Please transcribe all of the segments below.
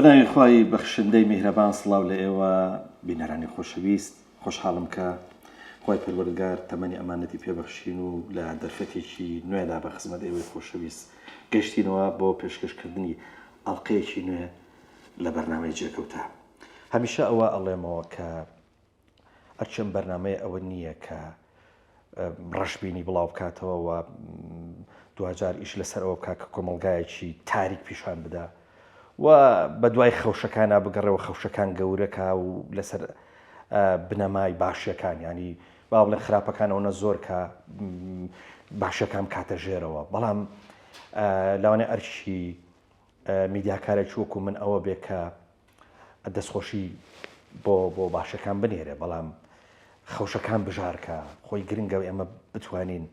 بەناوی خوای بەخشندەی میهرەبان سڵاو لە ئێوە بینەرانی خۆشەویست خۆشحاڵم کە خۆی پەروەردگار تەمەنی ئەمانەتی پێبەخشین و لە دەرفەتێکی نوێدا بە خزمەت ئێوەی خۆشەویست گەشتینەوە بۆ پێشکەشکردنی ئەڵقەیەکی نوێ لە بەرنامەی جێکەوتە. هەمیشە ئەوە ئەڵێمەوە کە ئەرچەم بەرنامەیە ئەوە نییە کە ڕەشببینی بڵاو بکاتەوە و دوجار ئیش لەسەر ئەوە بکات کە کۆمەلگایەکی تاریک پیشان بدا و بە دوای خەوشەکانە بگەڕێەوە خەوشەکان گەورەکە و لەسەر بنەمای باشیەکان ینی با بڵێن خراپەکانەوە زۆر کە باشەکان کاتە ژێرەوە. بەڵام لاوانێ ئەرچی میدیاکارێکی وەکو من ئەوە بێ کە دەستخۆشی بۆ باشەکان بنێرێ بەڵام خەوشەکان بژارکە خۆی گرنگە ئێمە بتوانین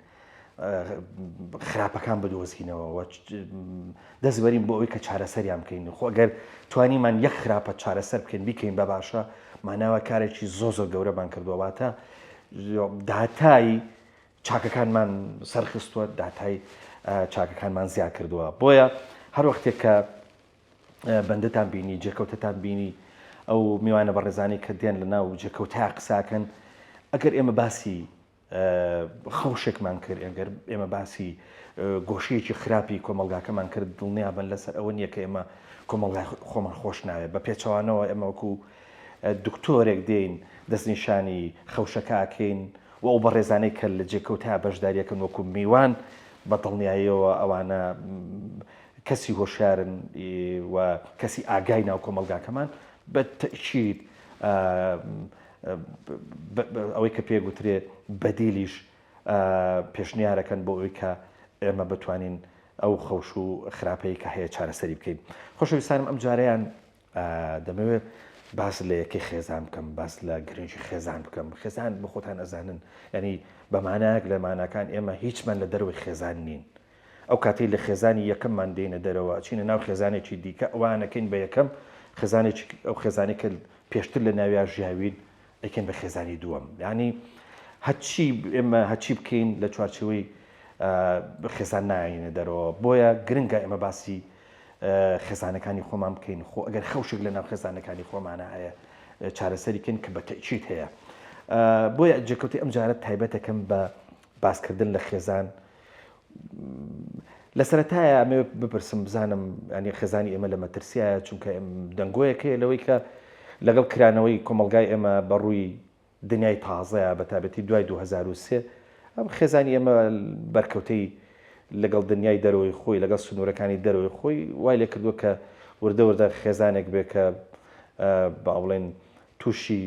خراپەکان بدۆزینەوە دەستبەرین بۆ ئەوەی کە چارەسەریان بکەین. خۆ ئەگەر توانیمان یەک خراپە چارەسەر بکەین بیکەین بە باشە ماناوە کارێکی زۆر گەورەمان کردووەواتە داهاتایی چاکەکانمان سەرخستووە داهاتای چاکەکانمان زیاد کردووە. بۆیە هەر وەختێک کە بەندەتان بینی جێکەوتەتان بینی ئەو میوانە بەڕێزانی کە دێن لە ناو جێکەوتای قساکەن ئەگەر ئێمە باسی خەوشێکمان کرد ئەگەر ئێمە باسی گۆشەیەکی خراپی کۆمەلگاکەمان کرد دڵنیابن لەسەر ئەوە نییە کە ئێمە کۆمەلگای خۆمان خۆش ناوێت بە پێچەوانەوە ئێمە وەکو دکتۆرێک دێین دەستنیشانی خەوشەکەکەین و ئەو بەڕێزانەی کە لە جێکەوتای بەشداریەکەن وەکو میوان بە دڵنیاییەوە ئەوانە کەسی هۆشیارن و کەسی ئاگای ناو کۆمەلگاکەمان بە تەئکید ئەوەی کە پێگوترێ بەدیلیش پێشنیارەکەن بۆ ئەوەی کە ئێمە بتوانین ئەو خەوش و خراپەی کە هەیە چارەسەری بکەین. خۆشەویستانم ئەم جارەیان دەمەوێت باس لە یەکەی خێزان بکەم باس لە گرنگی خێزان بکەم. خێزان بە خۆتان ئەزانن ینی بەمانایەک لە ماناکان ئێمە هیچمان لە دەروی خێزان نین. ئەو کاتی لە خێزانی یەکەممان دێنە دەرەوە چینە ناو خێزانێکی دیکە ئەوانەکەین بە یەکەم خێزانێکی ئەو خێزانی کە پێشتر لە ناویا ژیاوین ئەکەین بە خێزانی دووەم. ینی هەچی ئێمە هەچی بکەین لە چوارچەوەی خێزان ناینە دەرەوە. بۆیە گرنگە ئێمە باسی خێزانەکانی خۆمان بکەین خۆ ئەگەر خەوشێک لە ناو خێزانەکانی خۆمانە هەیە چارەسەریکەین کە بە تەئکید هەیە. بۆیە جێکەوتی ئەم جارە تایبەتەکەم بە باسکردن لە خێزان لە سەرەتایە ئەمێ بپرسم بزانم ینی خێزانی ئێمە لە مەترسیایە چونکە دەنگۆیەکەیە لەوەی کە لەگەڵ کرانەوەی کۆمەلگای ئێمە بەڕووی دنیای تازەیە بە تایبەتی دوای 2023 ئەم خێزانی ئێمە بەرکەوتەی لەگەڵ دنیای دەرەوەی خۆی لەگەڵ سنوورەکانی دەرەوەی خۆی وای لێ کردووە کە وردە وردە خێزانێک بێ کە با بڵێن تووشی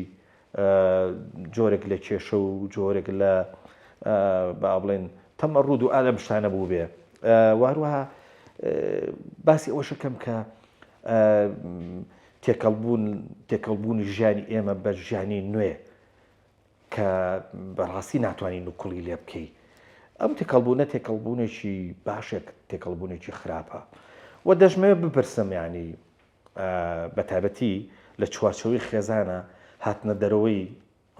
جۆرێک لە کێشە و جۆرێک لە با بڵێن تەمەڕوود و ئالە شتانە بوو بێ. واروها باسی ئەوەشەکەم کە تێکەڵبوونی ژیانی ئێمە بە ژیانی نوێ کە بەڕاستی ناتوانین نوکڵی لێ بکەی. ئەم تێکەڵبوونە تێکەڵبوونێکی باشێک تێکەڵبوونێکی خراپە و دەژمەوێت بپرسم ینی بە تایبەتی لە چوارچەوەی خێزانە هاتنە دەرەوەی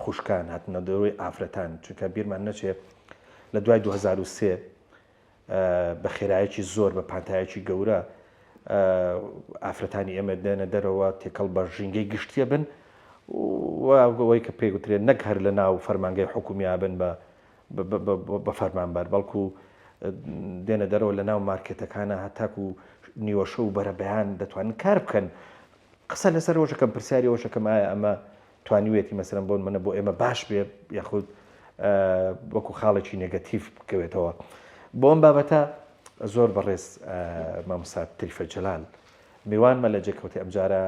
خوشکان هاتنە دەرەوەی ئافرەتان چونکە بیرمان نەچێت لە دوای 2023 بە خێرایەکی زۆر بە پانتایەکی گەورە ئافرەتانی ئێمە دێنە دەرەوە تێکەڵ بە ژینگەی گشتیە بن وەوەی کە پێگوترێت نەک هەر لە ناو فەرمانگەی حکوومیە بن بە فەرمانبەر بەڵکو دێنە دەرەوە لە ناو مارکێتەکانە هەتاکو نیوەشە و بەرەبەیان دەتوانن کار بکەن. قسە لەسەر ئەوەشەکەم پرسیاری ئەوەشەکەم ئایا ئەمە توانیوێتی مەسەرەن بۆن منە بۆ ئێمە باش بێ یاخود وەکو خاڵێکی نێگەتیڤ بکەوێتەوە. بۆ ئەم بابەتە زۆر بەڕێز مامۆستا تەریفە جەلال میوانمە لە جێکەوتی ئەم جارە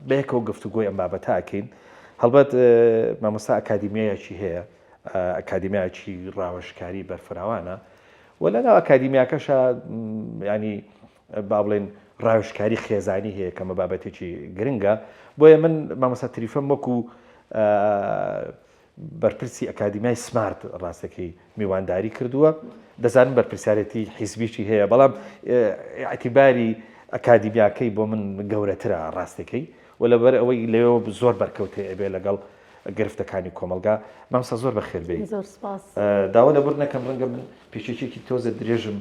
بەیەکەوە گفتوگۆی ئەم بابەتە ئەکەین. هەڵبەت مامۆستا ئەکادیمیایەکی هەیە ئەکادیمیایەکی ڕاوەژکاری بەرفراوانە و لە ناو ئەکادیمیاکەشە ینی با بڵێن ڕاوێژکاری خێزانی هەیە کەمە بابەتێکی گرنگە. بۆیە من مامۆستا تەریفەم وەکو بەرپرسی ئەکادیمیای سمارت ڕاستەکەی میوانداری کردووە. دەزانم بەرپرسیارەتی حیزبیشی هەیە بەڵام ئەتیباری ئەکادیمیاکەی بۆ من گەورەترە ڕاستەکەی و لەبەر ئەوەی لێەوە زۆر بەرکەوتێ ئەبێ لەگەڵ گرفتەکانی کۆمەلگا. مامۆستا زۆر بەخێر بێت. داوا لەبەر نەکەم ڕەنگە من پێشێکێکی تۆزە درێژم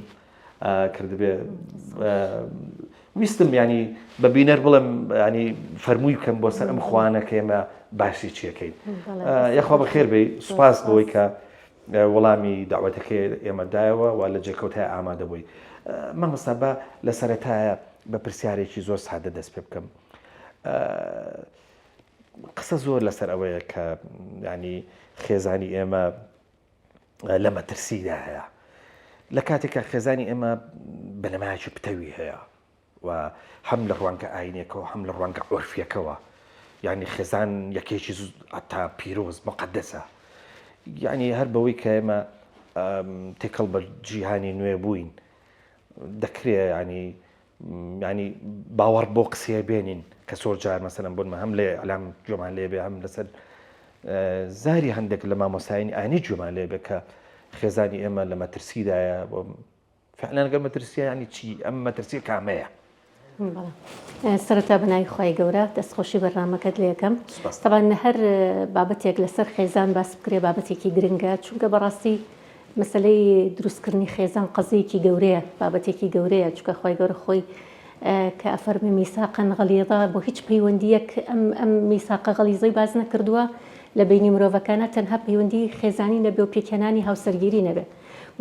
کردبێ ویستم ینی بە بینەر بڵم ینی فەرمووی بکەم بۆ سەر ئەم خوانەکە ئێمە باسی چیەکەین یەخوا بە خێر بێ سوپاس بۆی کە وەڵامی داوەتەکەی ئێمە دایەوە و لە جێکەوتای ئامادە بووی مەمەستا بە لە سەرەتایە بە پرسیارێکی زۆر سادە دەست پێ بکەم قسە زۆر لەسەر ئەوەیە کە ینی خێزانی ئێمە لە مەترسیدا هەیە لە کاتێکە خێزانی ئێمە بەنەمایکی پتەوی هەیە و هەم لە ڕوانگە ئاینێکەوە هەم لە ڕوانگە عۆرفیەکەوە یعنی خێزان یەکێکی ئەتا پیرۆز مقدسە یعنی هەر بەوەی کە ئێمە تێکەڵ بە جیهانی نوێ بووین دەکرێت ینی باوەڕ بۆ قسێ بێنین کە زۆر جار مەسەلەن بۆنمە هەم لێ ئەلام جۆمان لێ بێ هەم لەسەر زاری هەندێک لە مامۆسایانی ئاینی جۆمان لێ بێ کە خێزانی ئێمە لە مەترسیدایە بۆ فعلان گەر مەترسیە ینی چی ئەم مەترسی کامەیە سەرەتا بەناوی خوای گەورە دەستخۆشی بەرنامەکەت لێ یەکەم تەبان هەر بابەتێک لەسەر خێزان باس بکرێ بابەتێکی گرنگە چونکە بەڕاستی مەسەلەی دروستکردنی خێزان قەزەیەکی گەورەیە بابەتێکی گەورەیە چونکە خوای گەورە خۆی کە ئەفەرمی میساقا غەلیظا بۆ هیچ پەیوەندیەک ئەم میساقە غەلیظەی باز نەکردووە لە بینی مرۆڤەکانە تەنها پەیوەندی خێزانی نەبێ و پێکێنانی هاوسەرگیری نەبێ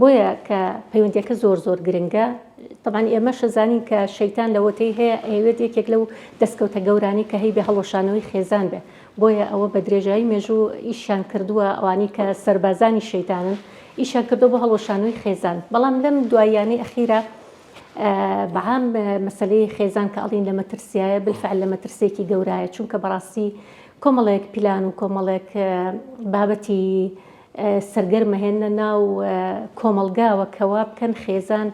بۆیە کە پەیوەندیەکە زۆر زۆر گرنگە طبعاً ئێمە شەزانی کە شەیتان لەوەتەی هەیە ئەوێت یەکێک لەو دەستکەوتە گەورانی کە هەی بێ هەڵۆشانەوەی خێزان بێ بۆیە ئەوە بە درێژایی مێژوو ئیشان کردووە ئەوانی کە سەربازانی شەیتانن ئیشان کردو بۆ هەڵۆشانەوەی خێزان بەڵام لەم دواییانەی ئەخیرە بەعام مەسەلەی خێزان کە ئەڵین لە مەترسیایە بالفعل لە مەترسێکی گەورایە چونکە بەڕاستی کۆمەڵێک پیلان و کۆمەڵێک بابەتی سەرگەرمەهێنە ناو کۆمەلگاوە کەوا بکەن خێزان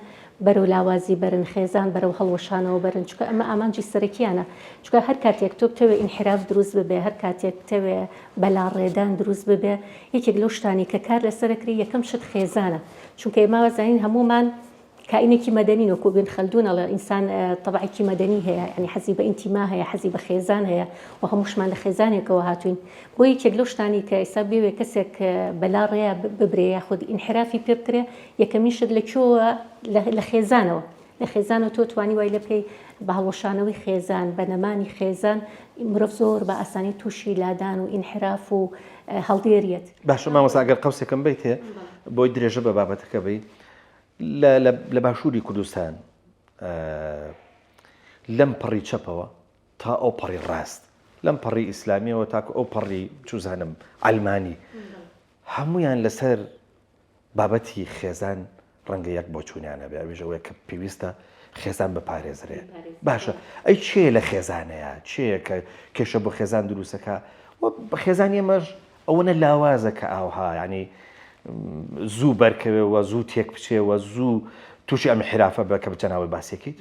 بەرەو لاوازی بەرن خێزان بەرەو هەڵوەشانەوە بەرن چونکە ئەمە ئامانجی سەرەکیانە چونکە هەر کاتێک تۆ بتەوێ ئینحراف دروست ببێ هەر کاتێک بتەوێ بەلاڕێدان دروست ببێ یەکێک لەو شتانی کە کار لەسەرەکری یەکەم شت خێزانە چونکە ئێمە وەزانین هەمومان كائنێکی مەدەنین وەکو بن خەلدونەڵە ئینسان تەبعێکی مەدەنی هەیە ینی حەزی بە ئینتیما هەیە حەزی بە خێزان هەیە و هەمووشمان لە خێزانێکەوە هاتوین بۆ یەکێک لەو شتانی کە ئێستا بێوێ کەسێک بەلاڕێە ببرێ یاخود ئینحرافی پێ بکرێ یەکەمین شت لەکوێوە لە خێزانەوە لە خێزانەوە تۆ توانی وای لە بکەی بە هەڵۆشانەوەی خێزان بە نەمانی خێزان مرۆڤ زۆر بە ئاسانی تووشی لادان و ئینحراف و هەڵدێریەت باشە مامۆستا ئەگەر قەوسێکم بیت هەیە بۆی درێژە بە بابەتەکە بی لە باشووری کوردستان لەم پەڕی چەپەوە تا ئەو پەڕی ڕاست لەم پەڕی ئیسلامیەوە تاکو ئەو پەڕی چوزانم ئەلمانی هەمویان لەسەر بابەتی خێزان ڕەنگە یەک بۆ چوونیانە بێ ئەوێژەوەی کە پێویستە خێزان بەپارێزرێ باشە ئەی چێ لە خێزانەیە چێە کە کێشە بۆ خێزان دروستەکە بە خێزانی ئێمەش ئەوەنە لاوازە کە ئاوها ینی زوو بەرکەوێەوە زوو تێک بچێەوە زوو تووشی ئەم حرافە بە کە بچەناوی باسێکیت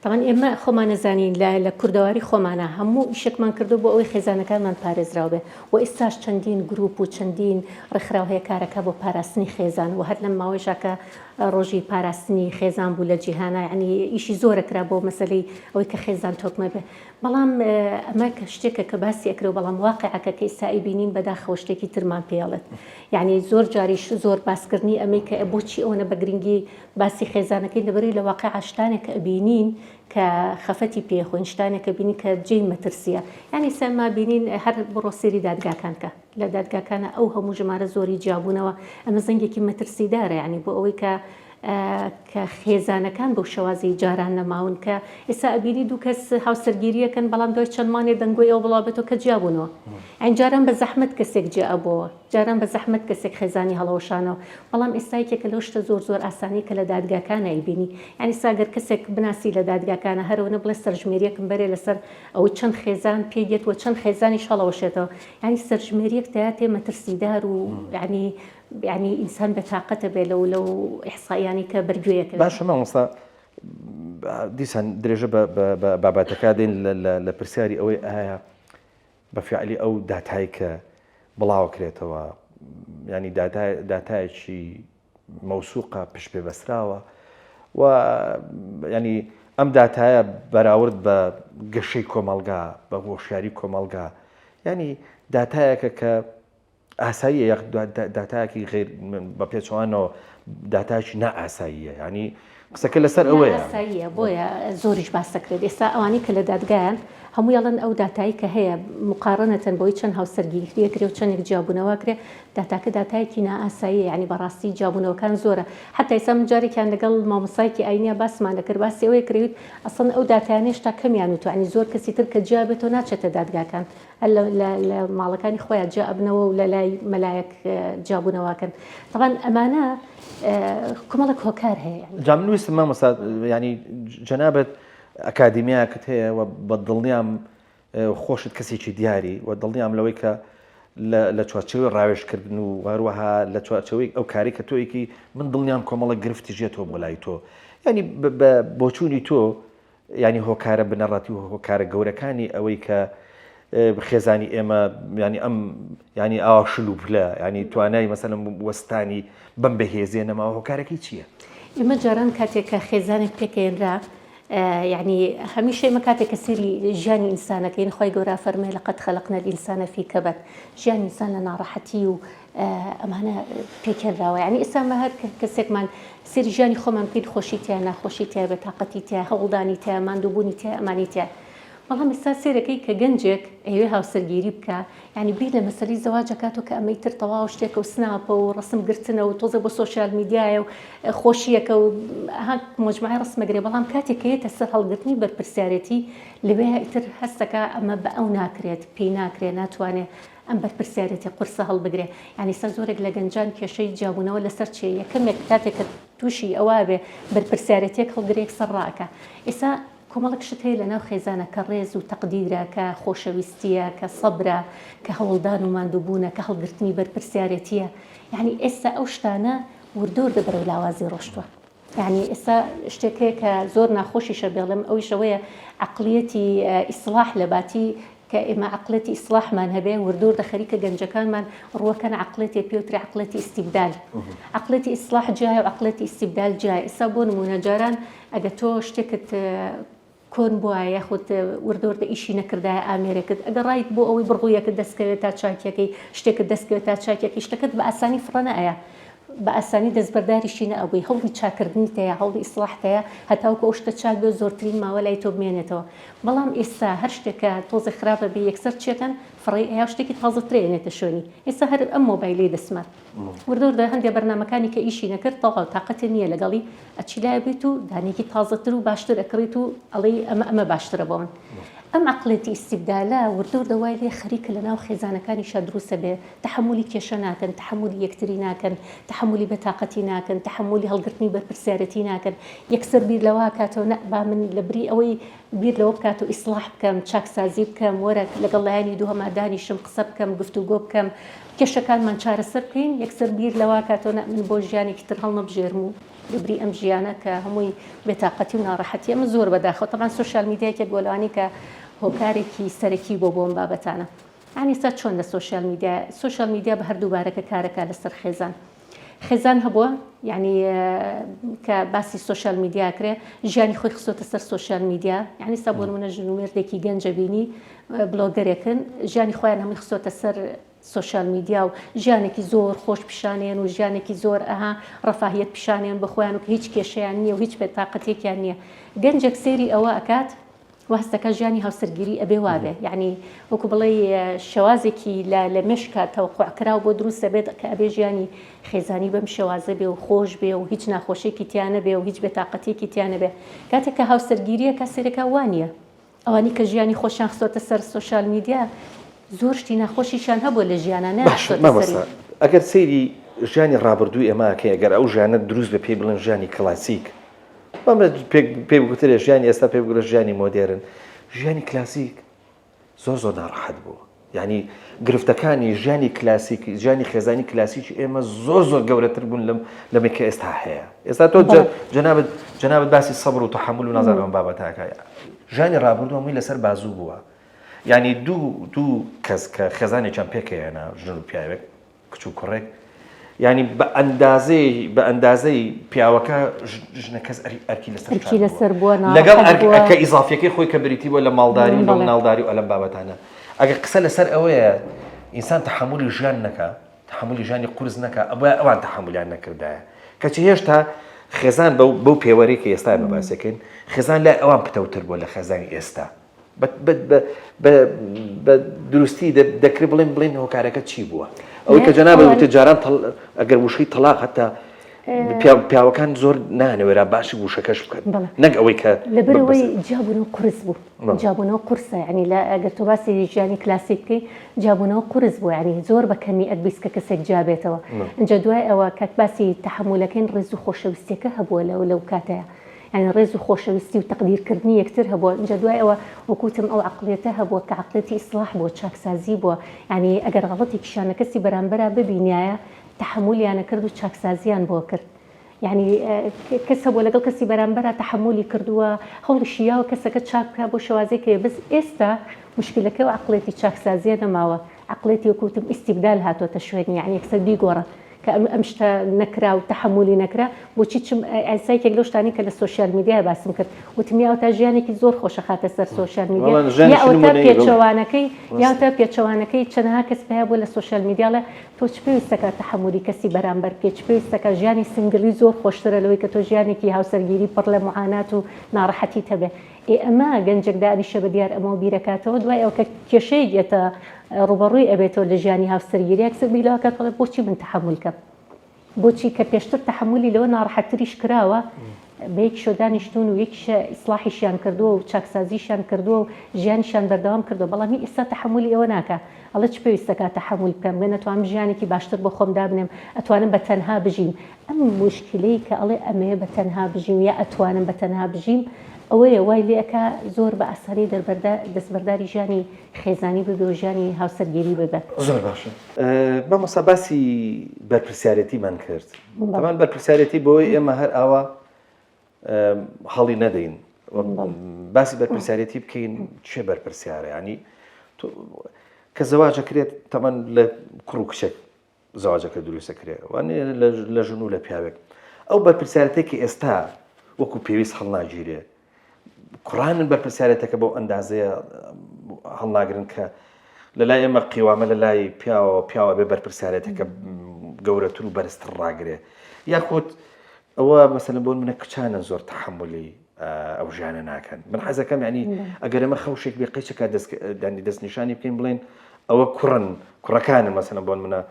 طبعاً ئێمە خۆمان نەزانین لە کوردەواری خۆمانە هەموو ئیشێکمان کردو بۆ ئەوەی خێزانەکانمان پارێزراو بێ و ئێستاش چەندین گروپ و چەندین ڕێکخراو هەیە کارەکە بۆ پاراستنی خێزان و هەر لەم ماوەیەشە ڕۆژی پاراستنی خێزان بوو لە جیهانە ینی ئیشی زۆرەکرا بۆ مەسەلەی ئەوەی کە خێزان تۆکمە بێ بەڵام ئەمە کە شتێکە کە باسی ئەکرێ بەڵام واقعەکە کە ئێستا بینین بەداخەوە شتێکی ترمان پێڵێت یعنی زۆر جاریش زۆر باسکردنی ئەمەی کە بۆچی ئەوەنە بە گرنگی باسی خێزانەکەی لەبەری لە واقع شتانێک کە بینین کە خەفەتی پێخۆین شتانێکە بینی کە جێی مەترسیە ینی سەما بینین هەر بڕۆ سێری دادگاکانکە لە دادگاکانە ئەو هەموو ژمارە زۆری جیابوونەوە ئەمە زەنگێکی مەترسیدارە ینی بۆ ئەوەی کە خێزانەکان بەو شەوازی جاران نەماون کە ئێستا ئەبینی دوو کەس هاوسەرگیریەکەن بەڵام دوای چەندمانێ دەنگۆی ئەو بڵاوبێتەوە کە جیابوونەوە ئەین جاران بە زەحمەت کەسێک جیابەوە جاران بە زەحمەت کەسێک خێزانی هەڵەوەشانەوە بەڵام ئێستایکێکە لەو شتە زۆر زۆر ئاسانی کە لە دادگاکانە ئەیبینی ینی ساگەر کەسێک بناسی لە دادگاکانە هەرەوەنە بڵێ سەرژمێریەکم بەرێ لەسەر ئەوەی چەند خێزان پێگێتوە چەند خێزانی شەڵەوەشێتەوە ینی سەرژمێریەک تێ مەترسیدار و ینی ئینسان بەتاقەتە بێ لەو ئیحسایانی کە بەرگوێیەکە باشە مامۆستا دیسان درێژە بە بابەتەکە دێن لە پرسیاری ئەوەی ئایا بەفیعلی ئەو داتای کە بڵاوکرێتەوە ینی داتایەکی مەوسوقە پشت پێ بەستراوە و ینی ئەم داتایە بەراورد بە گەشەی کۆمەلگا بە هۆشیاری کۆمەلگا ینی داتایەکە کە ئاساییە یەک داتایەکی غیر بە پێچوانەوە داتایکی نائاساییە ینی قسەکە لەسەر ئەوەیە ئاساییە بۆیە زۆریش باس دەکرێت ئێستا ئەوانەی کە لە دادگایان هەموو یاڵەن ئەو داتایی کە هەیە مقارنەتەن بۆی چەند هاوسەرگیری کرێ و چەندێک جیابوونەوە کرێ داتاکە داتایەکی نائاساییە یعنی بەڕاستی جیابوونەوەکان زۆرە حتا ئێستا من جارێکیان لەگەڵ مامۆسایەکی ئاینیە باسمان دەکرد باسی ئەوەیە کردوت ئەسڵن ئەو داتایانە هێشتا کەمیان وتوانی ینی زۆر کەسی تر کە جیابێتەوە ناچێتە دادگاکان لە ماڵەکانی خۆیان جیا ئەبنەوە و لە لای مەلایەک جیابوونەوەکەن طبعا ئەمانە کۆمەڵێک هۆکار هەیە جا من ویستم مامۆستا ینی جەنابەت ئەکادیمیاکت هەیە و بە دڵنیام خۆشت کەسێکی دیاری و دڵنیام لەوەی کە لە چوارچێوەی ڕاوێژکردن و هەروەها لە چوارچەوەی ئەو کاری کە تۆیەکی من دڵنیام کۆمەڵک گرفتی ژێتەوە بۆ لای تۆ ینی بۆچوونی تۆ ینی هۆکارە بنەڕەتی و هۆکارە گەورەکانی ئەوەی کە خێزانی ئێمە ینی ئەم ینی ئاشل و پلە ینی توانای مەسەلەن وەستانی بەم بەهێزێنەما هۆکارەکەی چییە؟ ئێمە جاران کاتێک کە خێزانێک پێکەێنرا يعني هەمیشە ئمە کاتێک کە سری ژیانی ئینسانەکەین خۆی گەورە فەرمێ لەقەد خەلقنا الإنسان في كبد ژیانی ئینسان لە ناڕەحەتی و ئەمانە پێکێنراوە یعنی ئێستا هەر کەسێکمان سری ژیانی خۆمان پێی خۆشی تایە ناخۆشی تایە بەتاقەتی تایە هەوڵدانی تایە ماندووبوونی تایە ئەمانی تایە بەڵام ئێستا سێرەکەی کە گەنجێک ئەوێ هاوسەرگیری بکە یعنی بیر لە مەسەلەی زەواجەکاتەوە کە ئەمەی تر تەواو شتێکە و سناپە و ڕسم گرتنە و تۆزە بۆ سۆشیال میدیایە و خۆشیەکە و مجموعی ڕسمەگرێ بەڵام کاتێک کە هێتە سەر هەڵگرتنی بەرپرسیارەتی لەوێ ئیتر هەستەکە ئەمە بە ئەو ناکرێت پێی ناکرێت ناتوانێت ئەم بەرپرسیارەتی قورسە هەڵبگرێ یعنی سەر زۆرێک لە گەنجان کێشەی جیابوونەوە لەسەر چێ یەکەمێک کاتێک کە تووشی ئەوە بێ بەرپرسیارەتێک هەڵگرێک سەرڕاکە ئێستا کۆمەڵک شت هەیە لەناو خێزانە کە ڕێز و تەقدیرە کە خۆشەویستیە کە سەبرە کە هەوڵدان و ماندووبوونە کە هەڵگرتنی بەرپرسیارەتیە یعنی ئێستا ئەو شتانە وردۆر دەبرە و لاوازی ڕۆشتووە یعنی ئێستا شتێکەیە کە زۆر ناخۆشیشە بێڵم ئەویشەوەیە عەقلیەتی ئیسلاح لە باتی کە ئێمە عەقڵەتی ئیسلاحمان هەبێ وردۆر دە خەریکە گەنجەکانمان ڕووەکەن عەقڵەتی پێوتری عەقڵەتی ئیستیبدال عەقڵەتی ئیسلاح جایە و عەقڵەتی ئیستیبدال جایە ئێستا بۆ نمونە جاران ئەگە تۆ شتێکت کۆن بووە یاخود وردۆر دە ئیشی نەکردایە ئامێرەکەت ئەگەر ڕایت بۆ ئەوەی بڕغویەکە دەستکەوێت تا چاکیەکەی شتێکت دەستکەوێت تا چاکیەکەی شتەکەت بە ئاسانی فڕەنە ئەیە بە ئاسانی دەستبەرداریشی نەبووی هەوڵی چاکردنی تەیە هەوڵی ئیسلاحتەیە هەتاوکە ئەو شتە چاک بێ زۆرترین ماوە لای تۆ بمێنێتەوە بەڵام ئێستا هەر شتێکە تۆزە خراپە بێ یەکسەر چێکەن فڕی ئەیا شتێکی تازەترێنێتە شوێنی ئێستا هەر ئەم مۆبایلی دەسمات وردۆردا هەندێک بەرنامەکانی کە ئیشی نەکرد تەواو تااقەتە نییە لەگەڵی ئەچیلای بێت و دانێکی تازەتر و باشتر ئەکڕیت و ئەڵێ ئەمە باشترە بۆ من ئەم عەقڵەتی ئیستیبدالە وردۆر دەوای لێ خەریکە لەناو خێزانەکانیشە دروستە بێ تەحمولی کێشە ناکەن تەحمولی یەکتری ناکەن تەحمولی بەتاقەتی ناکەن تەحمولی هەڵگرتنی بەرپرسیارەتی ناکەن یەکسەر بیر لەوە کاتەوە با من لە بری ئەوەی بیر لەوە بکات و ئیسلاح بکەم چاکسازی بکەم وەرە لەگەڵ لایانی دووهەما دانیشم قسە بکەم گفتوگۆ بکەم کێشەکانمان چارەسەر بکەین یەکسەر بیر لەوە کاتەوە من بۆ ژیانێکی تر هەڵنەبژێرم و لەبری ئەم ژیانە کە هەمووی بێتاقەتی و ناڕەحەتی ئەمە زۆر بەداخەوە تەمان سۆشیال میدیایەکە گۆلەوانی کە هۆکارێکی سەرەکی بۆ بۆم بابەتانە ئەنی ئێستا چۆن لە سۆشیال میدیا بە هەردووبارەکە کارەکە لەسەر خێزان هەبووە یعنی کە باسی سۆشیال میدیا کرێ ژیانی خۆی خستۆتە سەر سۆشیال میدیا یعنی ئێستا بۆ نمونە ژنومێردێکی گەنجە بینی بلۆگەرێکن ژیانی خۆیان هەمووی خستۆتە سەر سۆشیال میدیا و ژیانێکی زۆر خۆش پیشانێن و ژیانێکی زۆر ڕەفاهیەت پیشانێن بەخۆیان و هیچ کێشەیان نییە و هیچ بێتاقەتێکیان نییە گەنجێک سێری ئەوە ئەکات وهستەکە ژیانی هاوسەرگیری ئەبێ وابێ یعنی وەکو بڵێ شێوازێکی لە مێشکە تەوقوعکراوە بۆ دروستە بێت کە ئەبێ ژیانی خێزانی بەم شێوازە بێ و خۆش بێ و هیچ ناخۆشیێکی تیانە بێ و هیچ بێتاقەتێکی تیانە بێ کاتێک کە هاوسەرگیریە کەسێرەکە وانە ئەوانی کە ژیانی خۆشیان خستۆتە سەر سۆشیال میدیا زۆر شتی ناخۆشیشان هەبوو لە ژیانانە ئەگەر سەیری ژیانی ڕابردووی ئەماکە ئەگەر ئەو ژیانە دروست بە پێی بڵێن ژیانی کلاسیک پێ بگوترێ ژیانی ئێستا پێ بگرە ژیانی مۆدێرن ژیانی کلاسیک زۆر ناڕەحەت بوو یعنی گرفتەکانی ژیانی کلاسیک ژیانی خێزانی کلاسیکی ئێمە زۆر گەورەتر بوون لەمەی کە ئێستا هەیە ئێستا تۆ جەنابەت باسی سەبر و تەحمل و نەزان ئەم بابەتاکە ژیانی ڕابردوو هەمووی لەسەر بازوو بووە یعنی دوو کەس کە خێزانێکیان پێکەیەنە ژن و پیاوێک کچ و کوڕێک یعنی بە ئەندازەی پیاوەکە ژنە کەس ئەرکی لەسەر بووە لەگەڵ ئەرکە ئیزافیەکەی خۆی کە بریتی بووە لە ماڵداری و ناڵداری و ئەلەم بابەتانە ئەگەر قسە لەسەر ئەوەیە ئینسان تەحمولی ژیان نەکە تەحمولی ژیانی قورس نەکە ئەوان تەحمولیان نەکردایە کەچی هێشتا خێزان بەو پێوەرەی کە ئێستا بە باسەکەین خێزان لای ئەوان پتەوتر بووە لە خێزانی ئێستا بە دروستی دەکرێت بڵێن هۆکارەکە چی بووە ئەوەی کە جەنابە وتە جاران ئەگەر وشەی تەلاق هەتا پیاوەکان زۆر نانەوێرا باشی وشەکەش بکەن نەک ئەوەی کە لەبەرەوەی جیابوونەوە قورس بوو جیابوونەوە قورسە ینی ئەگەر تۆ باسی ژیانی کلاسی بکەی جیابوونەوە قورس بوو ینی زۆر بە کەمیەت بیست کە کەسێک جیابێتەوە اینجا دوای ئەوە کات باسی تەحملەکەین ڕێز و خۆشەویستیەکە هەبووە لەو کاتەیە يعني ڕێز و خۆشەویستی و تەقدیرکردنی یەکتر هەبووە اینجا دوای ئەوە وەکوتم ئەو عقلێتە هەبووە کە عقلێتی ئیسلاح بووە چاکسازی بووە ینی ئەگەر غەڵەتی کشانە کەسی بەرامبەرە ببینایە تەحملیانە کرد و چاکسازیان بۆ کرد يعني کەس هەبووە لەگەڵ کەسی بەرامبەرە تەحملی کردووە هەوڵی شیاوە کەسەکە چاک بکە بۆ شێوازێکە بەس ئێستا مشکلەکە و عقلێتی چاکسازیە نەماوە عقلێتی وەکوتم ئیستیبدال هاتوۆتە شوێنی يعني یەکسەر بیگۆڕە کە ئەم شتە نەکرا و تەحملی نەکرا بۆچی چم ئەسایکێک لەو شتانی کە لە سۆشیال میدیا باسم کرد وتمیاوە تا ژیانێکی زۆر خۆشە خاتە سەر سۆشیال میدیا یا ئەوە پێچەوانەکەی یاوتە پێچەوانەکەی چەندها کەس پێیا بوو لە سۆشیال میدیاڵە تۆ چ پێویستەکە تەحملی کەسی بەرامبەر پێچ پێویستەکە ژیانی سنگلی زۆر خۆشترە لەوەی کە تۆ ژیانێکی هاوسەرگیری پڕ لە معانات و ناڕەحەتی هەبێ ئەمە گەنجێک دانیشە بە دیار ئەمە بیرەکاتەوە دوای ئەو کە کێشەی دێتە ڕوبەڕووی ئەبێتەوە لە ژیانی هاوسەرگیری یەکسەر بیلەوەکە بڵێ بۆچی من تەحملکەم بۆچی کە پێشتر تەحملی لەوە ناڕەحەتتریش کراوە بە یەک شۆ دانیشتون و یەکیشە ئیسلاحیشیان کردووە و چاکسازیشیان کردووە و ژیانیشیان بەردەوام کردووە بەڵامی ئێستا تەحملی ئەوە ناکە ئەڵە چ پێویستەکە تەحمل بکەم بێ نەتوانم ژیانێکی باشتر بۆ خۆم دابنێم ئەتوانم بە تەنها بژیم ئەم مشکلەی کە ئەڵێ ئەمەیە بە تەنها بژیم یا ئەتوانم بە تەنها بژیم ئەوەیە وای لێەکە زۆر بە ئاسانی دەستبەرداری ژیانی خێزانی ببێ و ژیانی هاوسەرگیری ببێت زۆر باشە مامۆستا باسی بەرپرسیارەتیمان کرد تەمان بەرپرسیارەتی بۆی ئێمە هەر ئاوا هەڵی نەدەین باسی بەرپرسیارەتی بکەین چێ بەرپرسیارە ینی کە زەواجەکرێت تەمان لە کوڕ و کچێک زەواجەکە دروستەکرێت وانێ لە ژن و لە پیاوێک ئەو بەرپرسیارەتێکی ئێستا وەکو پێویست هەڵناگیرێ کوڕانن بەرپرسیارەتەکە بۆ ئەندازەیە هەڵناگرن کە لەلای ئێمە قیوامە لە لای پیاوە بێ بەرپرسیارەتەکە گەورەتر و بەرزتر ڕاگرێ یاخود ئەوە مەسەلەن بۆ منە کچانە زۆر تەحملی ئەو ژیانە ناکەن من حەزەکەم ینی ئەگەر ئەمە خەوشێک بێ قەیچەکە دەستنیشانی بکەین بڵێن ئەوە کوڕەکانن مەسەلەن بۆن منە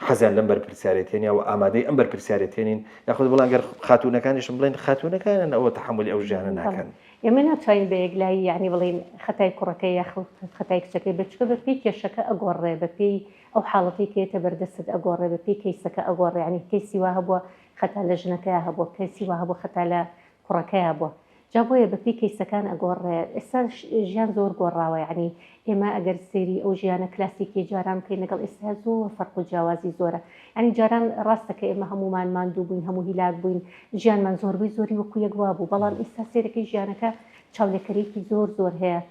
حەزیان لەم بەرپرسیارەتێنی و ئامادەی ئەم بەرپرسیارەتێنین یاخود بڵێن ئەگەر خاتوونەکانیشم بڵێن خاتوونەکانن ئەوە تەحملی ئەو ژیانە ناکەن ئێمە ناتوانین بە یەکلایی یعنی بڵین خەتای کوڕەکەی یاخود خەتای کچەکەی بچکە بە پێی کێشەکە ئەگۆڕێ بە پێی ئەو حاڵەتی کێتە بەردەست ئەگۆڕێ بە پێی کەیسەکە ئەگۆڕێ ینی کەیسی وا هەبووە خەتا لە ژنەکەی هەبووە کەیسی وا هەبوو خەتا لە کوڕەکەی هەبووە جا بۆیە بە پێی کەیسەکان ئەگۆڕێ ئێستا ژیان زۆر گۆڕاوە ینی ئێمە ئەگەر سێری ئەو ژیانە کلاسیکی جاران بکەین لەگەڵ ئێستا زۆر فەرق و جیاوازی زۆرە ینی جاران ڕاستەکە ئێمە هەمومان ماندوو بووین هەموو هیلاک بووین ژیانمان زۆربەی زۆری وەکو یەکوا بوو بەڵام ئێستا سێرەکەی ژیانەکە چاولێکەرێکی زۆر هەیە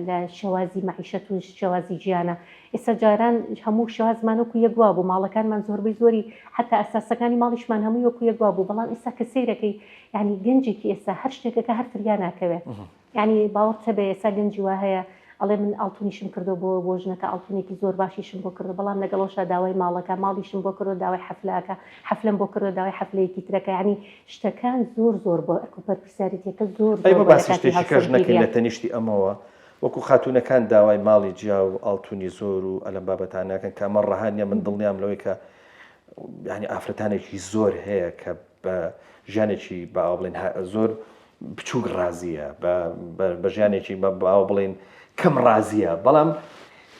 لە شێوازی مەعیشەت و شێوازی ژیانە ئێستا جاران هەموو شێوازمان وەکو یەکوا بوو ماڵەکانمان زۆربەی زۆری حتا ئەساسەکانی ماڵیشمان هەمووی وەکو یەکوا بوو بەڵام ئێستا کە سەیرەکەی ینی گەنجێکی ئێستا هەر شتێکەکە هەر فریان ناکەوێت ینی باوەڕتە بێ ئێستا گەنجی وا هەیە ئەڵێ من ئاڵتونیشم کردو بۆ ژنەکە ئاڵتونێکی زۆر باشیشم بۆ کردو بەڵام لەگەڵەوەشە داوای ماڵەکە ماڵیشم بۆ کردو داوای حەفلەکە حەفلەم بۆ کردو داوای حەفلەیەکی ترەکە ینی شتەکان زۆر بۆ ئەکو بەرپرسیارەتیەکە زۆر باسی شتێکیش نەکەین لە تەنیشتی ئەمەوە وەکو خاتوونەکان داوای ماڵی جیا و ئاڵتونی زۆر و ئەلەم بابەتانەکەن کە ئەمە ڕەهانیە من دڵنیام لەوەی کە ینی ئافرەتانێکی زۆر هەیە کە بە ژیانێکی باو بڵێن زۆر بچووک ڕازیە بە ژیانێکی باو بڵێن کەم ڕازیە بەڵام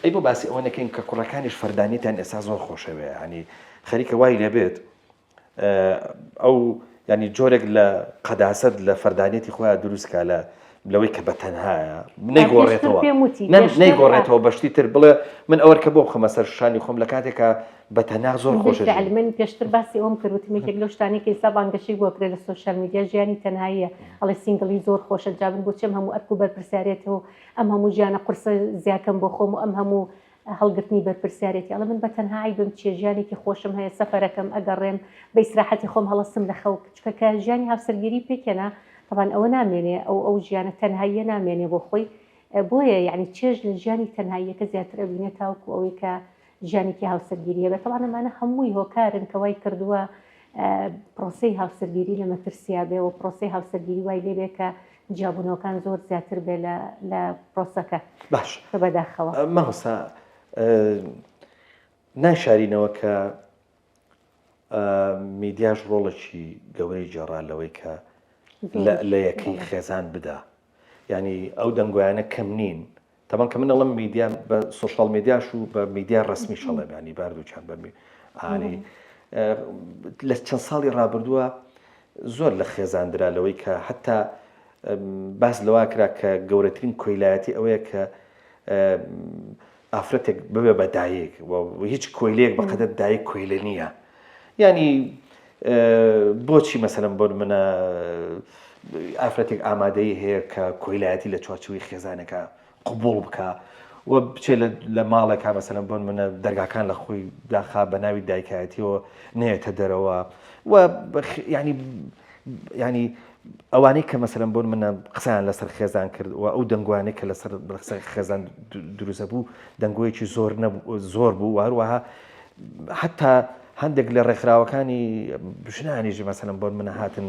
ئەی بۆ باسی ئەوە نەکەین کە کوڕەکانیش فەردانیتان ئێستا زۆر خۆشەوێ ینی خەریکە وای لێبێت ئەو ینی جۆرێک لە قەداست لە فەردانیەتی خۆیان دروستکە لە لەوەی کە بەتەنهایە نەیگۆڕێتەوە بەشتی تر بڵێ من ئەوە کە بۆ بخەمە سەر شانی خۆم لە کاتێکە بەتەنها زۆر خۆشە من پێشتر باسی ئەوم کردوتمێکێک لەو شتانێکی ئێستا بانگەشەی بۆ کرێت لە سۆشیال میدیا ژیانی تەنهاییە ئەڵێ سینگڵی زۆر خۆشە جابن بۆ چێم هەموو ئەرک و بەرپرسیارێتەوە ئەم هەموو ژیانە قورسە زیاکەم بۆ خۆم و ئەم هەموو هەڵگرتنی بەرپرسیارێتی ئەڵە من بەتەنهایی بم چیە ژیانێکی خۆشم هەیە سەفەرەکەم ئەگەڕێم بە ئیسراحەتی خۆم هەڵەسم لە خەو کچکەکە ژیانی هاوسەرگیری پێکەنا طبعا ئەوە نامێنێ ئەو ژیانە تەنهاییە نامێنێ بۆ خۆی بۆیە یعنی چێژ لە ژیانی تەنهاییەکە زیاتر ئەبینێت تاوکو ئەوەی کە ژیانێکی هاوسەرگیریە بێت طبعا ئەمانە هەمووی هۆکارن کە وای کردووە پرۆسی هاوسەرگیری لە مەترسیا بێ و پرۆسی هاوسەرگیری وای لێ بێ کە جیابوونەوەکان زۆر زیاتر بێ لە پرۆسەکە باش کە بەداخەوە مەوەسا ناشارینەوە کە میدیاش ڕۆڵێکی گەورەی جێڕا لەوەی کە لە یەکەی خێزان بدا ینی ئەو دەنگۆیانە کەم نین تەمان کە من ئەڵم میدیا بە سوشال میدیاش و بە میدیا ڕسمی شەڵێبانی باردووچان بەمی لە چەند ساڵی ڕابردووە زۆر لە خێزاندرا لەوەی کە حتا باس لەوا کرا کە گەورەترین کۆیلایەتی ئەوەیە کە ئافرەتێک ببێ بە دایک هیچ کۆیلەیەک بەقەدەر دایک کۆیلە نییە ینی بۆچی مەسەلەن بۆ منە ئافرەتێک ئامادەی هەیە کە کۆیلایەتی لە چوارچووی خێزانەکە قبول بکە و بچێ لە ماڵێکا مەسەلەن بۆن منە دەرگاکان لە خۆی داخا بە ناوی دایکایەتیەوە نێتە دەرەوە و ینی ئەوانەی کە مەسەلەن بۆن منە قسەیان لەسەر خێزان کرد و ئەو دەنگوانەی کە لەسەر خێزان دروستە بوو دەنگۆیەکی زۆر بوو هەروەها حتا هەندێک لە ڕێکخراوەکانی بژنانیژی مەسەلەن بۆن منە هاتن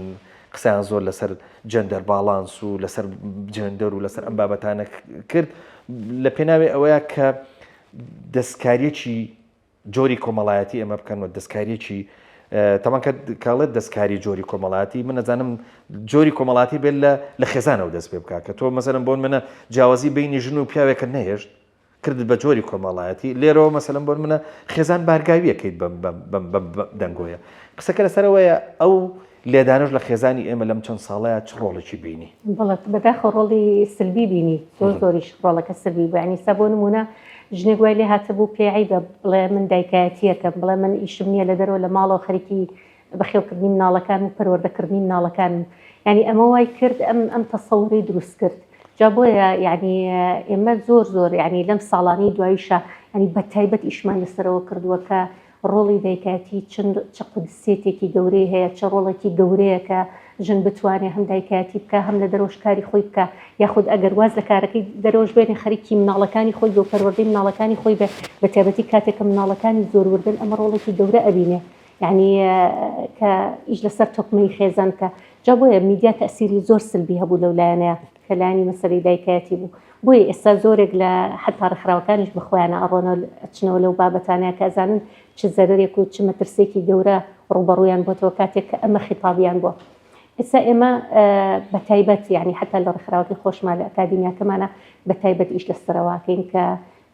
قسەیان زۆر لەسەر جەندەر باڵانس و لەسەر جەندەر و لەسەر ئەم بابەتانە کرد لە پێناوێ ئەوەیە کە دەستکاریەکی جۆری کۆمەڵایەتی ئەمە بکەن و دەستکاریەکی تەمان کاڵێت دەستکاری جۆری کۆمەڵاتی من نەزانم جۆری کۆمەڵاتی بێت لە خێزانەوە دەست پێ بکە کە تۆ مەسەلەن بۆن منە جیاوازی بینی ژن و پیاوێکە نەهێشت کرد بە جۆری کۆمەڵایەتی لێرەوە مەسەلەن بۆن منە خێزان بارگاویەکەیت دەنگۆیە قسەکە لەسەرەوەیە ئەو لێدانش لە خێزانی ئێمە لەم چەند ساڵەیە چ ڕۆڵێکی بینی بەڵێت بەداخە ڕۆڵی سلبی بینی زۆریش ڕۆڵەکە سلبی بوو ینی سە بۆ نمونە ژنێک وای لێ هاتە بوو پێعی بڵێ من دایکایەتیەکەم بڵێ من ئیشم نییە لە دەرەوە لە ماڵەوە خەریکی بەخێوکردنی مناڵەکان و پەروەردەکردنی مناڵەکانم ینی ئەمە وای کرد ئەم تەسەووری دروست کرد جا بۆیە ینی ئێمە زۆر ینی لەم ساڵانی دواییشە ینی بە تایبەت ئیشمان لەسەرەوە کردووە کە ڕۆڵی دایکایەتی چ قودسیەتێکی گەورەی هەیە چه ڕۆڵێکی گەورەیە کە ژن بتوانێت هەم دایکایەتی بکە هەم لە دەرەوەش کاری خۆی بکە یاخود ئەگەر واز لە کارەکەی دەرەوەش بێنێ خەریکی مناڵەکانی خۆی بۆ پەروەردەی مناڵەکانی خۆی بە تایبەتی کاتێکە مناڵەکانی زۆروردن ئەمە ڕۆڵێکی گەورە ئەبینێ یعنی کە ئیش لەسەر تۆکمەی خێزان کە جا بۆیە میدیا تەسیری زۆر سلبی هەبوو لەو لایەنەیە کە لایەنی مەسەلەی دایکایەتی بوو بۆیە ئێستا زۆرێک لە حتا ڕێکخراوەکانیش بخۆیانە ئەڕۆنە ئەچنەوە لەو بابەتانەیە کە ئەزانن چ زەرەرێک و چ مەترسێکی گەورە ڕوبەڕوویان بۆتەوە کاتێک کە ئەمە خیتابیان بووە ئێستا ئێمە بە تایبەت یعنی حتا لە ڕێکخراوەکەی خۆشمان لە ئەکادیمیاکەمانە بە تایبەت ئیش لەسەرەوەکەین کە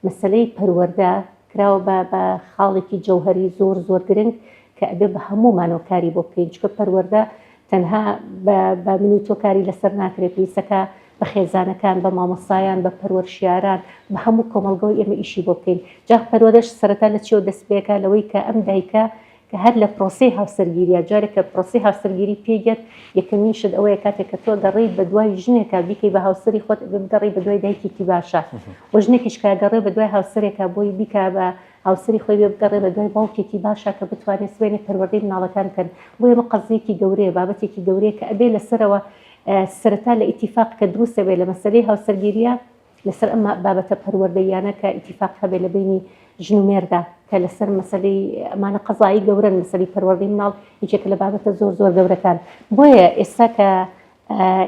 مەسەلەی پەروەردە کراوە بە خاڵێکی جەوهەری زۆر گرنگ کە ئەبێ بە هەمومانەوە کاری بۆ بکەین چکە پەروەردە تەنها بە من و تۆ کاری لەسەر ناکرێت پێویستەکە بە خێزانەکان بە مامۆستایان بە پەروەرشیاران بە هەموو کۆمەڵگەی ئێمە ئیشی بۆ بکەین جا پەروەردەش سەرەتا لە چیەوە دەست پێکە لەوەی کە ئەم دایکە کە هەر لە پرۆسی هاوسەرگیریە جارێکە پرۆسی هاوسەرگیری پێگەت یەکەمین شت ئەوەیە کاتێک کە تۆ گەڕێیت بە دوای ژنێکە بیکەی بە هاوسەری خۆت بگەڕی بە دوای دایکێکی باشە و ژنێکیش کە گەڕێ بە دوای هاوسەرێکە بۆی بیکە بە هاوسەری خۆی بێ بگەڕێ بە دوای باوکێکی باشە کە بتوانێت سوێنێ پەروەردەی مناڵەکان بکەن بۆ ئێمە قەزیەکی گەورەیە بابەتێکی گەورەیە کە ئەبێ لەسەرەوە سەرەتا لە ئیتیفاق کە دروستە بێ لە مەسەلەی هاوسەرگیریە لەسەر ئەمە بابەتە پەروەردەیانە کە ئیتیفاق هەبێ لە بینی ژن و مێردا کە لەسەر مەسەلەی ئەمانە قەزایی گەورەن مەسەلەی پەروەردەی مناڵ هیچێکە لە بابەتە زۆر گەورەکان بۆیە ئێستا کە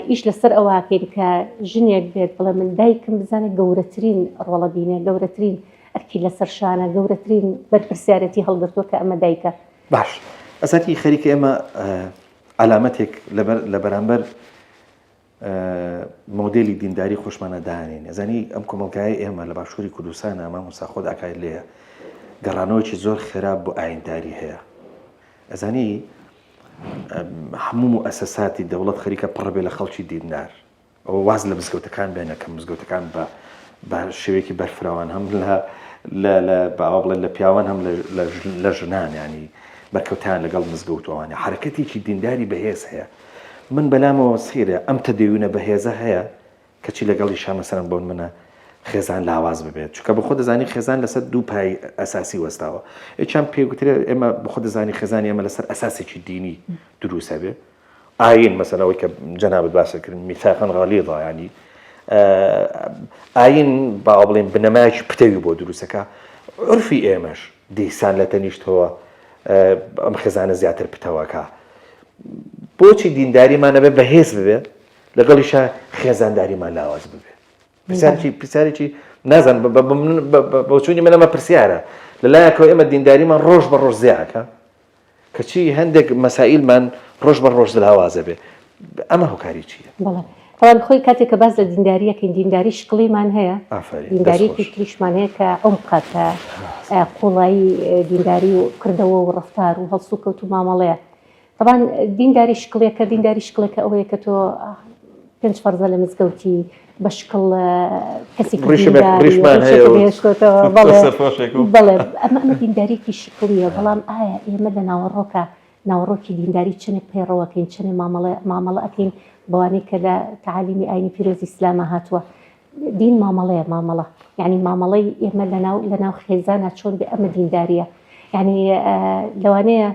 ئیش لەسەر ئەوواکەین کە ژنێک بێت بڵێ من دایکم بزانێت گەورەترین ڕۆڵە بینێ گەورەترین ئەرکی لەسەر شانە گەورەترین بەرپرسیارەتی هەڵگرتووە کە ئەمە دایکە باش ئەساتی خەریکە ئێمە علامەتێک لە بەرامبەر مۆدێلی دینداری خۆشمانە دانین ئەزانی ئەم کۆمەڵگایە ئێمە لە باشووری کوردستانە مامۆستا خۆت ئاکای لێیە گەڕانەوەکی زۆر خراپ بۆ ئاینداری هەیە ئەزانی هەموو مؤسساتی دەوڵەت خەریکە پڕبێ لە خەڵکی دیندار ئەوە واز لە مزگەوتەکان بێنە کە مزگەوتەکان بە شێوەیەکی بەرفراوان هەم لە باوا بڵێن لە پیاوان هەم لە ژنان ینی بەرکەوتیان لەگەڵ مزگەوتەوەوانە حرەکەتێکی دینداری بەهێز هەیە من بەلامەوە سیرە ئەم تەدەیونە بەهێزە هەیە کەچی لەگەڵی شامەسەرن بۆن منە خێزان لاواز ببێت چونکە بە خۆ دەزانی خێزان لەسەر دوو پای ئەساسی وەستاوە هیچیان پێگوترێ ئێمە بە خۆ دەزانی خێزانی ئێمە لەسەر ئەساسێکی دینی دروستە بێ ئاین مەسەلەوەی کە جەنابەت باسەکردن میثاقاً غەلیظە ینی ئاین با بڵێن بنەمایەکی پتەوی بۆ دروستەکە عرفی ئێمەش دیسان لە تەنیشتەوە ئەم خێزانە زیاتر پتەوەکە بۆچی دینداریمانە بێ بەهێز ببێت لەگەڵیشە خێزانداریمان لاواز ببێت پرسیارێکی نازان بۆچوونی من ئەمە پرسیارە لەلایەکەوە ئێمە دینداریمان ڕۆژ بە ڕۆژ زیاکە کەچی هەندێک مەسائیلمان ڕۆژ بە ڕۆژ لاوازە بێ ئەمە هۆکاری چییە؟ طبعا خۆی کاتێک کە باز لە دینداریەکەین دینداری شکڵیمان هەیە دینداریکی تریشمان هەیە کە عمقە کە قوڵایی دینداری و کردەوە و ڕەفتار و هەڵسوکەوت و مامەڵەیە طبعا دینداری شکڵێکە ئەوەیە کە تۆ 5 فەرزە لە مزگەوتی بە شکڵ کەسێکی بەڵێ ئەمە دینداریکی شکڵیە بەڵام ئایا ئێمە لە ناوەڕۆکی دینداری چنێک پەیڕەوەکەین چنێ مامەڵە ئەکەین بەوانەی کە لە تعالیمی ئاینی پیرۆزی ئیسلامە هاتووە دین مامەڵەیە مامەڵە یعنی مامەڵەی ئێمە لەناو خێزانە چۆن بێ ئەمە دینداریە یعنی لەوانەیە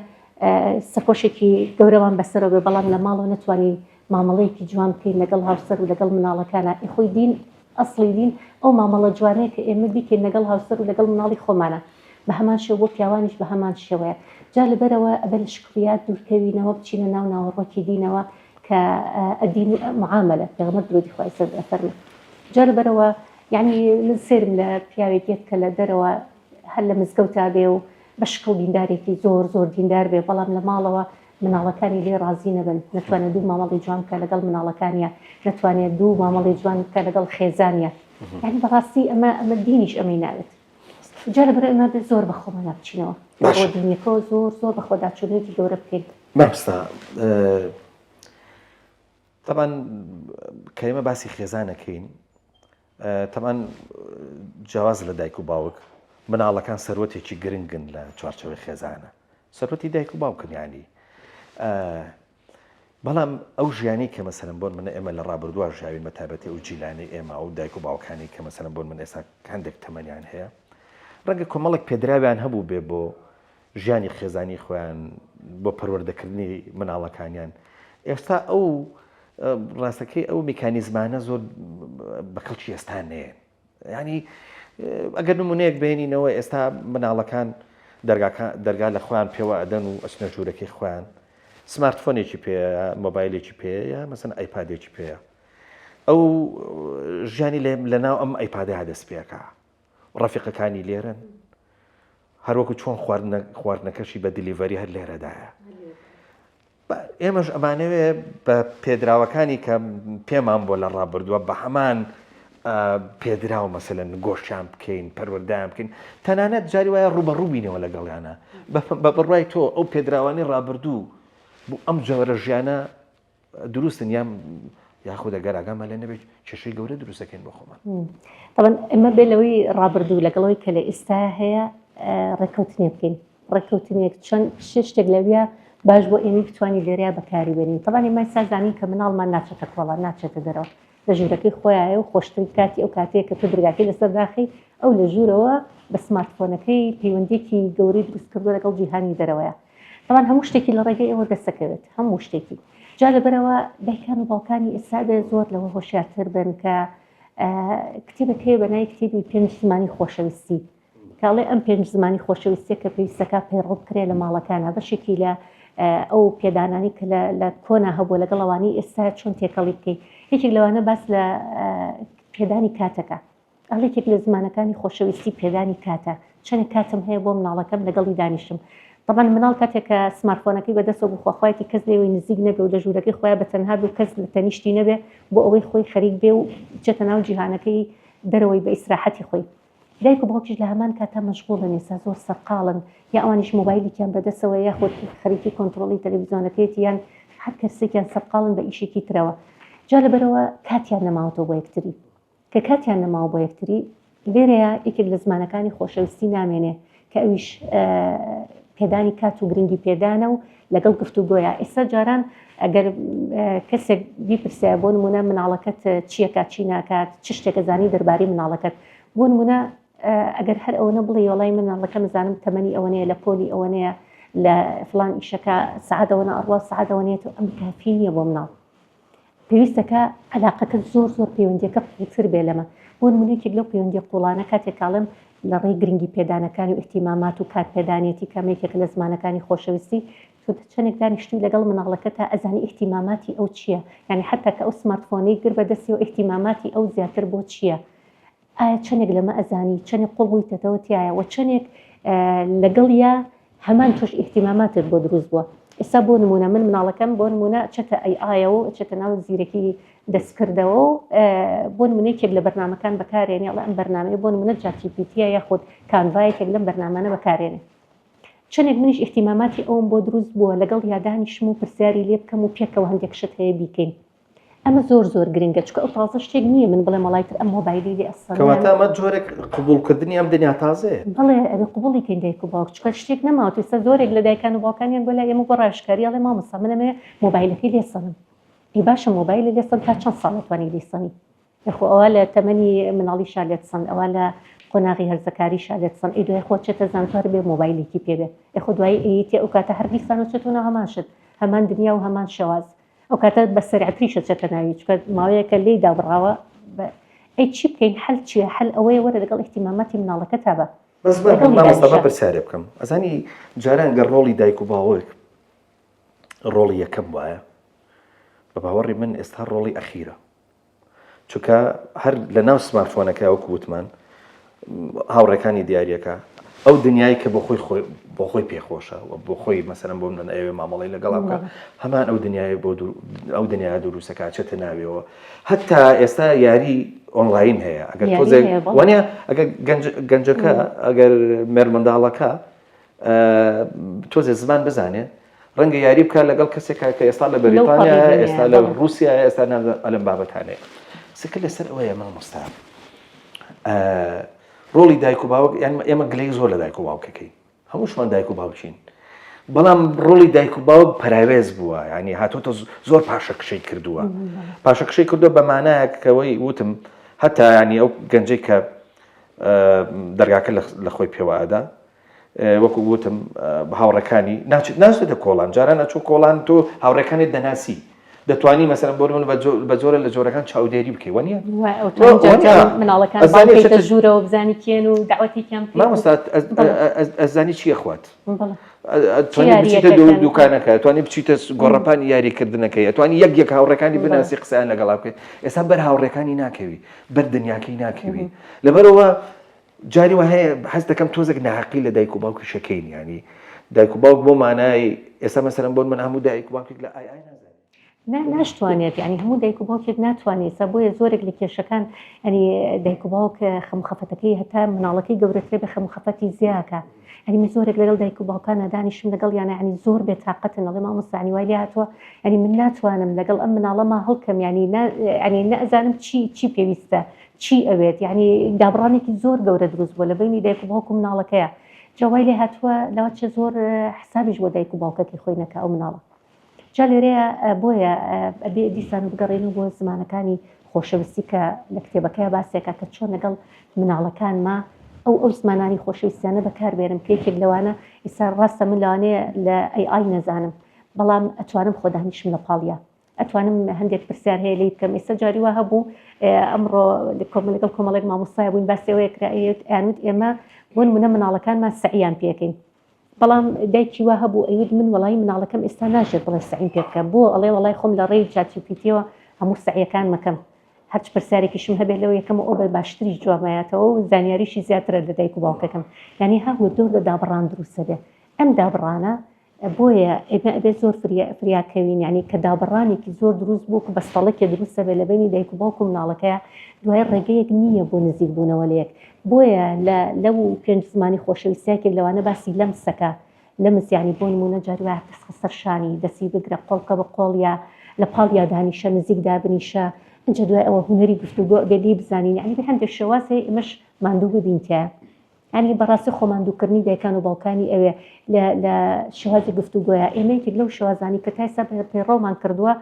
سەرپۆشێکی گەورەمان بەسەرەوە بێ بەڵام لە ماڵەوە نەتوانین مامەڵەیەکی جوان بکەین لەگەڵ هاوسەر و لەگەڵ مناڵەکانە خۆی دین ئەسڵی دین ئەو مامەڵە جوانەیە کە ئێمە بیکەین لەگەڵ هاوسەر و لەگەڵ مناڵی خۆمانە بە هەمان شێوە بۆ پیاوانیش بە هەمان شێوەیە جا لەبەرەوە ئەبە لە شکڵیات دوورکەوینەوە بچینە ناوەڕۆکی دینەوە کە ئەدین معاملە پێغەمبەر درودی خوای سەر ئەفەرمێ جا لەبەرەوە یعنی من سێرم لە پیاوێکێت کە لە دەرەوە هەر لە مزگەوتا بێ و بە شکڵ دیندارێکی زۆر دیندار بێ بەڵام لە ماڵەوە مناڵەکانی لێ ڕازی نەبن نەتوانێت دوو مامەڵی جوان بکە لەگەڵ مناڵەکانیە نەتوانێت دوو مامەڵی جوان بکە لەگەڵ خێزانیە یعنی بەڕاستی ئەمە دینیش ئەمەی ناوێت جا لەبەر ئەمە بێ زۆر بە خۆمانە بچینەوە بۆ دینیەکەەوە زۆر بە خۆداچوونێکی گەورە بکەین مەبستا طبعا کە ئێمە باسی خێزانەکەین طبعا جیاواز لە دایک و باوک مناڵەکان سەرۆتێکی گرنگن لە چوارچەوەی خێزانە سەرۆتی دایک و باوکن یانی بەڵام ئەو ژیانی کە مەسەلەن بۆن منە ئێمە لە ڕابردووە ژیاوین بەتابەتی ئەو جیلانەی ئێمە ئەو دایک و باوکانی کە مەسەلەن بۆن من ئێستا هەندێک تەمەنیان هەیە ڕەنگە کۆمەڵێک پێدراویان هەبوو بێ بۆ ژیانی خێزانی خۆیان بۆ پەروەردەکردنی مناڵەکانیان ئێستا ئەو ڕاستەکەی ئەو میکانیزمانە زۆر بەکەڵکی ئێستا نێن ینی ئەگەر نمونەیەک بێنینەوە ئێستا مناڵەکان دەرگا لە خۆیان پێوە ئەدەن و ئەچنە ژوورەکەی خۆیان سمارتفۆنێکی پێەیە مۆبایلێکی پێەیە یا مەسەن ئایپادێکی پێەیە ئەو ژیانی لەناو ئەم ئایپادە هەدەست پێەکە ڕەفیقەکانی لێرن هەروەکو چۆن خواردنەکەشی بە دیلیڤەری هەر لێرەدایە ئێمەش ئەمانەوێ بە پێدراوەکانی کە پێمان بۆ لە ڕابردووە بە هەمان پێدراوە مەسەلەن گۆشتیان بکەین پەروەردەیان بکەین تەنانەت جاری وایە ڕوبەڕووبینەوە لەگەڵیانە بە بڕوای تۆ ئەو پێدراوانی ڕابردوو بۆ ئەم جۆرە ژیانە دروستن یاخودە گەراگەمە لە نەبێت کێشەی گەورە دروستەکەین بۆ خۆمان طبعا ئەمە بێ لەوەی ڕابردوو لەگەڵەوەی کە لە ئێستا هەیە ڕێکەوتنێ بکەین ڕێکەوتنێک چەند شتێک لەویە باش بۆ ئێمە بتوانانی لێریا بەکاری بێنین طبعا ئێمە سازانی کە مناڵمان ناچێتە کۆڵان ناچێتە دەرەوە لە ژوورەکەی خۆیایە و خۆشترین کاتی ئەو کاتەیە کە تۆ دەرگاکەی لەسەر داخی ئەو لە ژوورەوە بە سمارتفۆنەکەی پەیوەندێکی گەورەی دروست کردووە لەگەڵ جیهانی دەرەوەیە طبعا هەموو شتێکی لە ڕێگەی ئەوە دەستەکەوێت هەموو شتێکی جا لەبەرەوە دایکان و باوکانی ئێستا زۆر لەوە هۆشیارتر بن کە کتێبێک هەیە بەنای کتێبی 5 زمانی خۆشەویستی کاڵێ ئەم 5 زمانی خۆشەویستیە کە پێویستەکە پەیڕۆ بکرێ لە ماڵەکانە بەشێکی لە ئەو پێدانانی کە لە کۆنا هەبوو لەگەڵەوانی ئێستا چۆن تێکەڵی بکەیت یەکێک لەوانە باس لە پێدانی کاتەکە ئەڵێکێک لە زمانەکانی خۆشەویستی پێدانی کاتە چەندێک کاتم هەیە بۆ مناڵەکەم لەگەڵی دانیشم طبعا مناڵ کاتێک کە سمارتفۆنەکەی بەدەستەوە بخواخوایەتی کەس لێوەی نزیک نەبێ و لە ژوورەکەی خۆیان بە تەنها بێ و کەس لە تەنیشتی نەبێ بۆ ئەوەی خۆی خەریک بێ و بچێتە ناو جیهانەکەی دەرەوەی بە ئیسراحەتی خۆی دایک و باوکیش لە هەمان کاتە مەشغوڵن ئێستا زۆر سەرقاڵن یا ئەوانیش مۆبایلێکیان بەدەستەوە یاخود خەریکی کۆنتڕۆڵی تەلەڤیزیۆنەکەیەتی یان هەر کەسێکیان سەرقاڵن بە ئیشێکی ترەوە جا لەبەرەوە کاتیان نەماوەتەوە بۆ یەکتری کە کاتیان نەماوە بۆ یەکتری لێرەیە یەکێک لە زمانەکانی خۆشەویستی نامێنێ کە ئەویش پێدانی کات و گرنگی پێدانە و لەگەڵ گفتوگۆیە ئێستا جاران ئەگەر کەسێک بیپرسێ بۆ نمونە مناڵەکەت چییە کات چی ناکات چ شتێکە زانی دەربارەی مناڵەکەت بۆ نمونە ئەگەر هەر ئەوەنە بڵێ وەڵای مناڵەکە مزانم تەمەنی ئەوەنەیە لە پۆلی ئەوەنەیە لە فڵان ئیشەکە سەعاتەوەنە ئەڕوا سەعاتەوەنێت و ئەم کافی نییە بۆ مناڵ پێویستەکە علاقەکە زۆر پەیوەندیەکە قوڵتر بێ لەمە بۆ نمونەیەکێک لەو پەیوەندی قوڵانە کاتێکاڵم لە ڕێی گرنگی پێدانەکانی و ئیحتیمامات و کاتپێدانێتی کەمێکێک لە زمانەکانی خۆشەویستی چەندێک دانیشتوی لەگەڵ مناڵەکە تا ئەزانی ئیحتیماماتی ئەو چییە یعنی حتا کە ئەو سمارتفۆنەی گر بەدەستی و ئیحتیماماتی ئەو زیاتر بۆ چییە ئایا چەندێک لەمە ئەزانی چەندێک قوڵ بوویتەوە تایە و چەندێک لەگەڵ یا هەمان تۆش ئیحتیماماتت بۆ دروست بووە ئێستا بۆ نمونە من مناڵەکەم بۆ نمونە چەتە ئایەوە چێتە ناو زیرەکی دەستکردەوە و بۆ نمونەیەکێک لە بەرنامەکان بەکارێنێ ئەڵێ ئەم بەرنامەیە بۆ نمونە جاتیپیتیە یاخود کانڤایەکێک لەم بەرنامانە بەکارێنێ چەندێک منیش ئیحتیماماتی ئەوم بۆ دروست بووە لەگەڵ یادانیشم و پرسیاری لێ بکەم و پێکەوە هەندێک شت هەیە بیکەین ئەمە زۆر گرنگە چکە ئەو تازە شتێک نییە من بڵێ مەڵایتر ئەم مۆبایلی لێ ئەسەن کەواتە ئەمە جۆرێک قبولکردنی ئەم دنیا تازەیە بڵێ ئەبێ قبوڵیکەین دایک و باوک چکە شتێک نەماوە ئێستا زۆرێک لە دایکان و باوکانیان بۆ لای ئێمە بۆ ڕاشکاری ئەڵێ مامۆستا منەمێ مۆبایلەکەی لێسەنم ئی باشە مۆبایل لێسەن تا چەند ساڵ دەتوانی لێسەنی یخۆ ئەوە لە تەمەنی مناڵیشا لێتسەن ئەوە لە قۆناغی هەرزەکاریشا لێتسەن ئەی دوای خۆ چێتە زانکار بێ مۆبایلێکی پێبێ یخۆ دوای ئەیەتی ئەو کاتە هەر دیسان و چێتونە هەمان شت هەمان دنیا و هەمان شەواز ئەو کاتە بە سەرعەتریشە چێتە ناوی چکە ماوەیەکە لێی دابڕاوە ئەی چی بکەین حەل چییە حەل ئەوەیە وەرە لەگەڵ ئیحتیماماتی مناڵەکە تابە بەس مامۆستا پرسیارێ بکەم ئەزانی جاران گەر ڕۆڵی دایک و باوک ڕۆڵی یەکەم وایە بە باوەڕی من ئێستا ڕۆڵی ئەخیرە چونکە هەر لە ناو سمارتفۆنەکە وەکو وتمان هاوڕێکانی دیارریەکە ئەو دنیای کە بۆ خۆی پێخۆشە و بۆ خۆی مەسەرەن بۆ من ئەوێ مامەڵی لەگەڵا بکە هەمان ئەو دنیای بۆ ئەو دنیای دروستەکە چێتە ناوێەوە هەتا ئێستا یاری ئۆنلاین هەیە ئەگەر تۆزێک وانە ئەگەر گەنجەکە ئەگەر مێر منداڵەکە تۆزێ زمان بزانێت ڕەنگە یاری بکە لەگەڵ کەسێکە کە ئێستا لە بەریتانیا ئێستا لە رووسیا ئێستا ئەلم بابەتانەیە سکە لەسەر ئەوەیە مامۆستا ڕۆڵی دایک و باوک یان ئێمە گلەی زۆر لە دایک و باوکەکەی هەمووشمان دایک و باوکین بەڵام ڕۆڵی دایک و باوک پەراوێز بووە ینی هاتوۆتە زۆر پاشەکشەی کردووە پاشەکشەی کردو بەمانایەکەوەی وتم هەتا ینی ئەو گەنجەی کە دەرگاکە لە خۆی پێوەدا وەکو وتم هاوڕەکانی ناچێتە کۆڵان جاران ئەچوو کۆڵان تۆ هاوڕەکانت دەناسی دەتوانی مەسەرەن بۆ من بە جۆرە لە جۆرەکان چاودێری بکەی وەنیە مناڵەکان باڵێتە ژوورەوە بزانی کێن و داوەتێکیان مامۆستا ئەزانی چییە خوات ئەتوانی بچیتە دوکانەکە ئەتوانی بچیتە گۆڕەپانی یاریکردنەکەی ئەتوانی یەک هاوڕەکانی بناسی قسەیان لەگەڵا بکەیت ئێستا بەر هاوڕەکانی ناکەوی بەر دنیاکەی ناکەوی لەبەرەوە جاری وە هەیە حەز دەکەم تۆزێک ناحەقی لە دایک و باوکی شەکەین ینی دایک و باوک بۆ مانای ئێستا مەسەرەن بۆ من هەموو دایک و باوکێک لە ئای ناشتوانێت ینی هەموو دایک و باوکێک ناتوانێت سا بۆیە زۆرێک لە کێشەکان ینی دایک و باوک خەمخەفەتەکەی هەتا مناڵەکەی گەورەترێ بە خەمخەفەتی زیاکە ینی دزۆرێک لەگەڵ دایک و باوکانە دانیشم لەگەڵ یانە ینی زۆر بێتاقەتن ئەڵێ مامۆستا ینی وای لێ هاتووە ینی من ناتوانم لەگەڵ ئەم مناڵەما هەڵکەم ینی نەزانم چی پێویستە چی ئەوێت ینی دابڕانێکی زۆر گەورە دروست بووە لە بینی دایک و باوک و مناڵەکەیە جاوای لێ هاتووە لەوە چه زۆر حسابیش بۆ دایک و باوکەکەی خۆی نەکە ئەو مناڵە جا لێرەیە بۆیە ئەبێ دیسان بگەڕێن بۆ زمانەکانی خۆشەویستی کە لە کتێبەکەی باسێکە کە چۆن لەگەڵ مناڵەکانما ئەو زمانانی خۆشەویستیانە بەکاربێنم پێکێک لەوانە ئێستا ڕاستە من لەوانەیە لە ئای نەزانم بەڵام ئەتوانم خۆدانیشم لە پاڵیا ئەتوانم هەندێک پرسیار هەیە لێ بکەم ئێستا جاری وا هەبوو ئەمڕۆ لەگەڵ کۆمەڵێک مامۆستای بووین باسەوەیە کرایەت ئەیانوت ئێمە بۆ نمونە مناڵەکانمان سەعیان پێکەین بەڵام دایکی وا هەبوو ئەوید من وەڵی مناڵەکەم ئێستا ناژێت بڵێ سەعیم پێ بکەم بۆ ئەڵێ وەڵی خۆم لە ڕێی جاتیپیتیەوە هەموو سەعیەکان مەکەم هەرچ پرسیارێکیشم هەبێت لەوە یەکەمە ئەو بە باشتری جوامایەتەوە و زانیاریشی زیاترە لە دایک و باوکەکەم ینی هەوە دۆر لە دابڕان دروستە بێ ئەم دابڕانە بۆیە ئێمە ئەبێ زۆر فریاکەوین ینی کە دابڕانێکی زۆر دروست بوو کە بەستەڵێکی دروستە بێ لە بینی دایک و باوک و مناڵەکەیە دوای ڕێگەیەک نییە بۆ نزیک بوونەوە لەیەک بۆیە لەو پێنج زمانی خۆشەویستیاکێک لەوانە باسی لەمسەکە لەمس ینی بۆ نمونە جاری وایە دەستخە سەرشانی دەستی بگرە قۆڵکە بە قۆڵیا لە پاڵیا دانیشە نزیک دابنیشە ئەنجە دوای ئەوە هوەری گفتوگۆ بێ لێ بزانین ینی بە هەندێک شێواز هەیە ئێمەش ماندوو ببینتە ینی بەڕاستی خۆماندووکردنی دایکان و باوکانی ئەوێ لە شێوازی گفتوگۆیە ئێمەیەکێک لەو شێوازانی کە تا ئێستا پێڕۆمان کردووە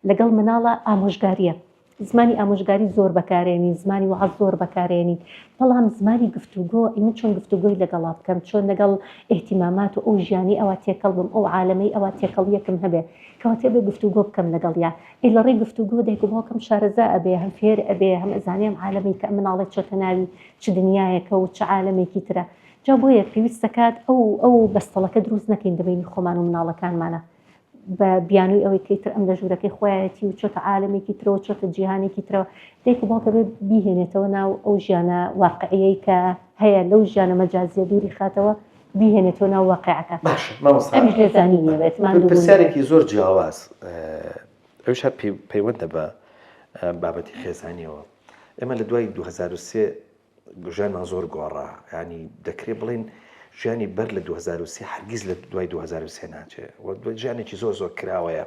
لەگەڵ مناڵە ئامۆژگاریە زمانی ئامۆژگاری زۆر بەکارێنی، زمانی وعەز زۆر بەکارێنی، بەڵام زمانی گفتوگۆ من چۆن گفتوگۆی لەگەڵا بکەم، چۆن لەگەڵ ئێحتیمامات و ئەو ژیانی ئەوە تێکەڵ بم، ئەو عالەمەی ئەوە تێکەڵیەکم هەبێ کەواتێ بێ گفتوگۆ بکەم لەگەڵیا. لە ڕێی گفتوگۆ دایک و باوکم شارەزا ئەبێ، هەم فێر ئەبێ، هەم ئەزانێم عالەمەی کە مناڵێت چۆتە ناوی چ دنیایەکە و چ عالەمێکی ترە. جا بۆیە پێویستە کات ئەو بەستەڵەکە دروست نەکەین دەبینی خۆمان و مناڵەکانمانە بە بیانووی ئەوەی کەیتر ئەم لە ژوورەکەی خۆیەتی و چۆتە عالەمێکی ترەوە چۆتە جیهانێکی ترەوە دایک و باوکە بێ بیهێنێتەوە ناو ئەو ژیانە واقعیەی کە هەیە لەو ژیانە مەجازیە دووری خاتەوە بيهێنێتەوە ناو واقعەکە. ئەمیش لێزانینی بێت پرسیارێکی زۆر جیاواز ئەوش هەر پەیوەندە بە بابەتی خێزانیەوە. ئێمە لە دوای 2023 ژیانمان زۆر گۆڕا، ینی دەکرێت بڵێن ژیانی بەر لە 2023 هەرگیز لە دوای 2023 ناچێت، ژیانێکی زۆر زۆر کراوەیە.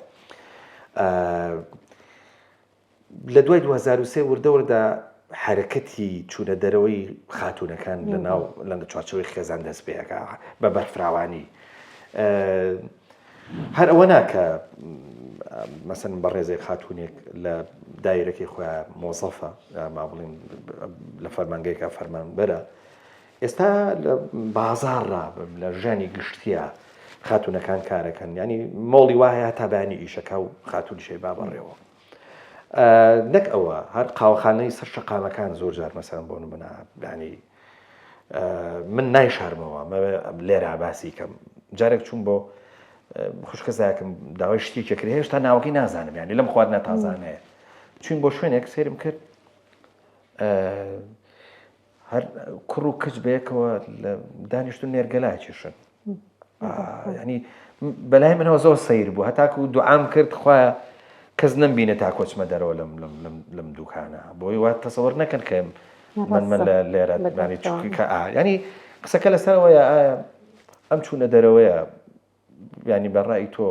لە دوای 2023 وردەوەدا حرەکەتی چوونە دەرەوەی خاتوونەکان لە چوارچەوەی خێزان دەست پێەکە بە بەرفراوانی. هەر ئەوە ناکە مەسەن بە ڕێزێک خاتوونێک لە دایرەکەی خۆیان مۆزەفە ما بڵین لە فەرمانگەیەکە فەرمانبەرە، ئێستا لە بازاڕا لە ژانی گشتیە خاتوونەکان کارەکەن، ینی مۆڵی وایە تا بەیانی ئیشەکە و خاتون شەی با بەڕێوە. نەک ئەوە هەر قاوەخانەی سەر شەقامەکان زۆر جار مەسەن بۆ نمونە ینی من نایشارمەوە لێرە باسی کەم جارێک چوون بۆ خوشکەزایەکم داوای شتێکێکرد هێشتا ناوەکەی نازانم، ینی لەم خواردنە تازانەیە چوین بۆ شوێنێک سێرم کرد هەر کوڕ و کچ بەیەکەوە لە دانیشتون نێرگەلاکیشن، ینی بەلای منەوە زۆر سەیر بوو هەتاکو دوعام کرد خوایە کەس نەمبینە تا کۆچمە دەرەوە لەم دوکانە بۆی وا تەسەوەر نەکەن کە من لێرە چکە ینی قسەکە لەسەرەوەیە ئایا ئەم چوونە دەرەوەیە ینی بەڕای تۆ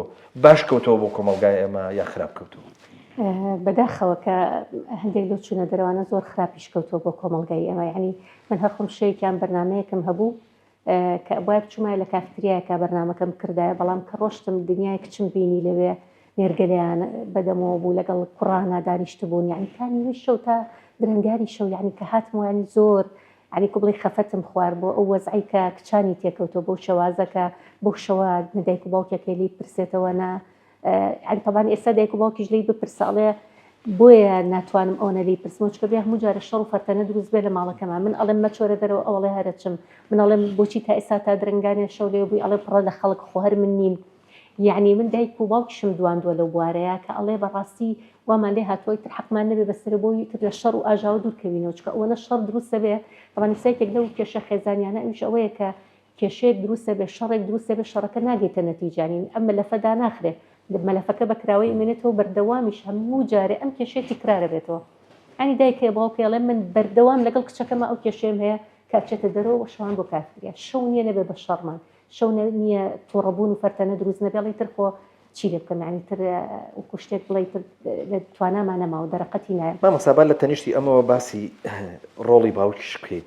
باش کەوتەوە بۆ کۆمەلگای ئێمە یا خراپ کەوتەوە؟ بەداخەوە کە هەندێک لەو چوونە دەرەوانە زۆر خراپیش کەوتەوە بۆ کۆمەلگای ئێمە، ینی من هەر خۆم شەیەکیان بەرنامەیەکم هەبوو کە باید چوومای لە کافتریایەکە بەرنامەکەم کردایە، بەڵام کە ڕۆشتم دنیای کچم بینی لەوێ نێرگەلیان بەدەمەوە بوو لەگەڵ کوڕانە دانیشت بوون، یعنی کانی شەو تا درنگاری شەو، یعنی کە هاتمەوە ینی زۆر ینی کو بڵێ خەفەتم خوارد بۆ ئەو وەزعی کە کچانی تێکەوتەوە بەو شەوازەکە بەو شەوە دایک و باوکێکی لی پرسێتەوە نا ینی طبعاً ئێستا دایک و باوکیش لی بپرساڵێ بۆیە ناتوانم ئەوە لی پرسمەوە چکە بێ هەموو جارە شەڕ و فەرتەنە دروست بێ لە ماڵەکەمان، من ئەڵێم مەچۆرە دەرەوە ئەوڵێ هەرەچم، من ئەڵێم بۆچی تا ئێستا تا درنگانێ شەو لێ بووی ئەڵێ پڕە لە خەڵک خۆ هەر من نیم. یعنی من دایک و باوکیشم دواندووە لەو بوارەیە کە ئەڵێ بەڕاستی وامان لێ هاتووەی تر حەقمان نەبێ بەسەر بۆی تر لە شەڕ و ئاژاوە دوورکەوینەوە چکە ئەوەنە شەڕ دروستە بێ. طبعاً سایتێک لەو کێشە خێزانیانە ئەویش ئەوەیە کە کێشەیەک دروستە بێ شەڕێک دروستە بێ شەڕەکە ناگێتە نەتیجانی ئەم مەلەفەدا ناخرێ مەلەفەکە بەکراوەی ئەمێنێتەوە بەردەوامیش هەموو جارێ ئەم کێشەیە تکرارە بێتەوە. ینی دایکێ باوکێڵێ من بەردەوام لەگەڵ کچەکەمە ئەو کێشەیەم هەیە کاچێتە دەرەوە شەوان بۆ کافتریا شەو نییە نەبێ بە شەڕمان، شەو نییە تووڕەبوون و فەرتەنە دروست نەبێڵی تر خۆ چی لێ بکەم، ینی تر وەکو شتێک بڵێ تر لە توانامان نەماوە دەرەقەتی نایە. مامۆستا لە تەنیشتی ئەمەوە باسی ڕۆڵی باوکیش بکەین،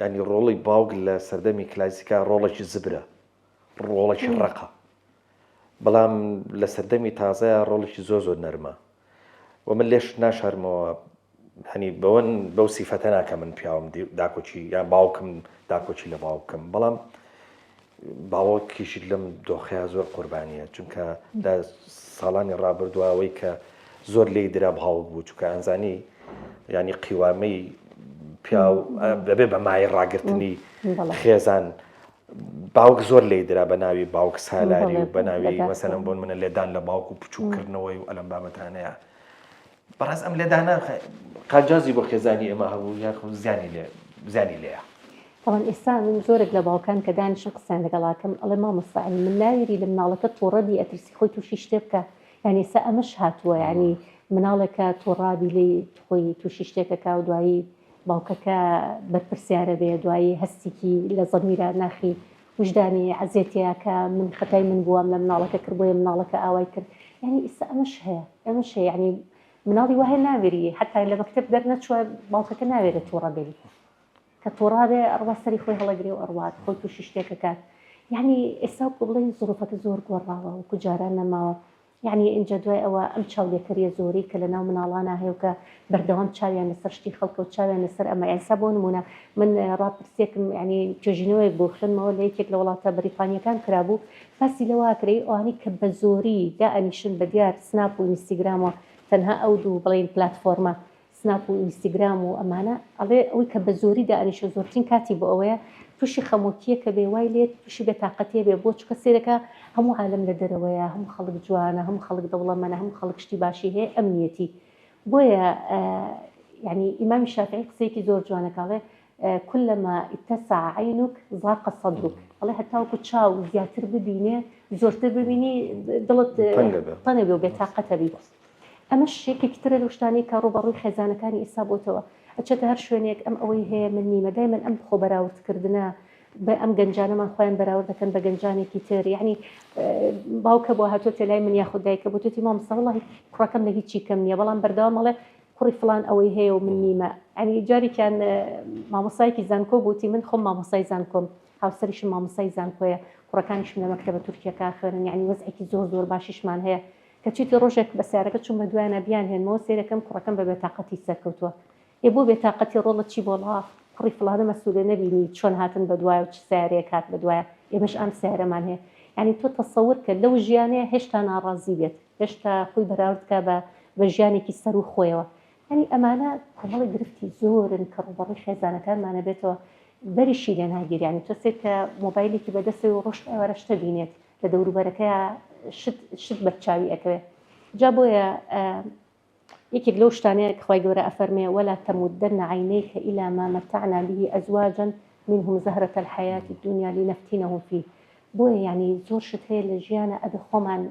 ینی ڕۆڵی باوک لە سەردەمی کلاسیکا ڕۆڵێکی زبرە، ڕۆڵێکی ڕقە، بەڵام لە سەردەمی تازایە ڕۆڵێکی زۆر زۆر نەرمە و من لێش ناشارمەوە هەنی بەو سیفەتە ناکە من پیاوم داکۆچی یان باوکم داکۆچی لە باوکم، بەڵام باوەکیشی لەم دۆخەیە زۆر قوربانیە چونکە لە ساڵانی ڕابردووەوەی کە زۆر لێی درا بهاو بوو چونکە ئەنزانی ینی قیوامەی پیاو دەبێ بە مای ڕاگررتنی خێزان باوک زۆر لێی درا بە ناوی باوک سالاری و بە ناوی مەسەلەن بۆن منە لێدان لە باوک و بچووکردنەوەی و ئەلەم بابەتانەیە. بەڕاست ئەم لێدانە قاجازی بۆ خێزانی ئێمە هەبوو یا زیانی لێیە. طبعاً ئێستا من زۆرێک لە باوکان کە دانیشم قسەیان لەگەڵاکەم ئەڵێ مامۆستا من ناویری لە مناڵەکە تۆڕەبی ئەترسی خۆی تووشی شتێ بکە، یعنی ئێستا ئەمەش هاتووە ینی مناڵێکە تۆڕابی لێ خۆی تووشی شتێکەکە و دوایی باوکەکە بەرپرسیارە بێ دوایی هەستێکی لە زەمیرە ناخی وجدانی عەزیەتەیە من خەتای من بووم لە مناڵەکە کرد بۆیە مناڵەکە ئاوای کرد، یعنی ئێستا ئەمەش هەیە ینی مناڵی وهەیە ناوێری حتا لە مەکتەب دەرنەچووە باوکەکە ناوێرە تووڕەبێ کە تۆڕابێ ئەڕوا سەری خۆی هەڵەگرێ و ئەڕوات خۆی تووشی شتێکەکات. یعنی ئێستا بڵێن زۆرفەکە زۆر گۆڕاوە وەکو جاران نەماوە يعني اینجا دوای ئەوە ئەم چاودێکەریە زۆری کە لە ناو مناڵانە هەیە و کە بەردەوام چاویان لەسەر شتی خەڵکە و چاویان لەسەر ئەمە ئەسا بۆ نمونە من ڕاپرسێکم ینی توێژینەوەیک بۆ خوێنمەوە لە یەکێک لە وڵاتە بەریتانیەکان کرابوو باسی لەوە کرێ ئەوانی کە بە زۆری دائەنیشن بە دیار سناپ و ئینستاگرامەوە تەنها ئەو دوو بڵێن پلاتفۆرمە سناپ و ئینستاگرام و ئەمانە ئەڵێ ئەوەی کە بە زۆری دائەنیشە زۆرترین کاتی بۆ ئەوەیە تووشی خەمۆکیە کە بێ وای لێت تووشی بێتاقەتیە بێ بۆ چکە سێرەکە هەموو عالم لە دەرەوەیە هەموو خەڵک جوانە هەموو خەڵک دەوڵەمەنە هەموو خەڵک شتی باشی هەیە ئەمنیەتی بۆیە يعني إمام الشافعي قسيكي زور جوانا قال كلما اتسع عينك ضاق صدرك الله حتى وكو تشاو زياتر ببيني زورتر ببيني ضلت طنبي وبطاقة بي أما الشيء كتير لوشتاني كارو بروي خزانة كان إصابته أشتى هرشونيك أم أوي هي مني ما دائما أم خبراء وتكردنا بأم جنجانة ما خوين براورد كان بجنجاني كتير يعني باوكبوا هاتو تلاي من ياخد دايك بوتوتي مام صار والله كركم نهي شيء كم يا بلان بردام الله كوري فلان أوي هي ومني ما يعني جاري كان ماموسايكي زانكو بوتي من خم ماموساي زانكم هاو سريش ماموساي زانكويا كركانش من مكتبة تركيا كآخر يعني وزعك زور باشيش مان هي كتشيتي روجك بس عرفت شو مدوانا بيان هن مو سيرة كم كركم ببطاقتي سكوتوا يبو بطاقتي رولة شي بولا كوري فلان مسؤول نبيني شون هاتن بدوايا وش سعره كات بدوايا يمش أم سعره مان هي يعني تو تصور كلو جياني هشتا ناراضي بيت هشتا خوي براورد كابا بجياني كي سرو خويوا يعني أمانة كمال قرفتي زور كروبري خزانة كان معنا بيته بريشي لنا هاجر يعني تسيت موبايلي كي بدسي ورشت ورشت بينات لدورو بركة شد بتشاوي أكبر جابوا يا يكي قلوش تاني خوي جورا أفرمي ولا تمدن عينيك إلى ما متعنا به أزواجا منهم زهرة الحياة الدنيا لنفتنهم فيه بوي يعني زور شت هي لجيانا أبي خمان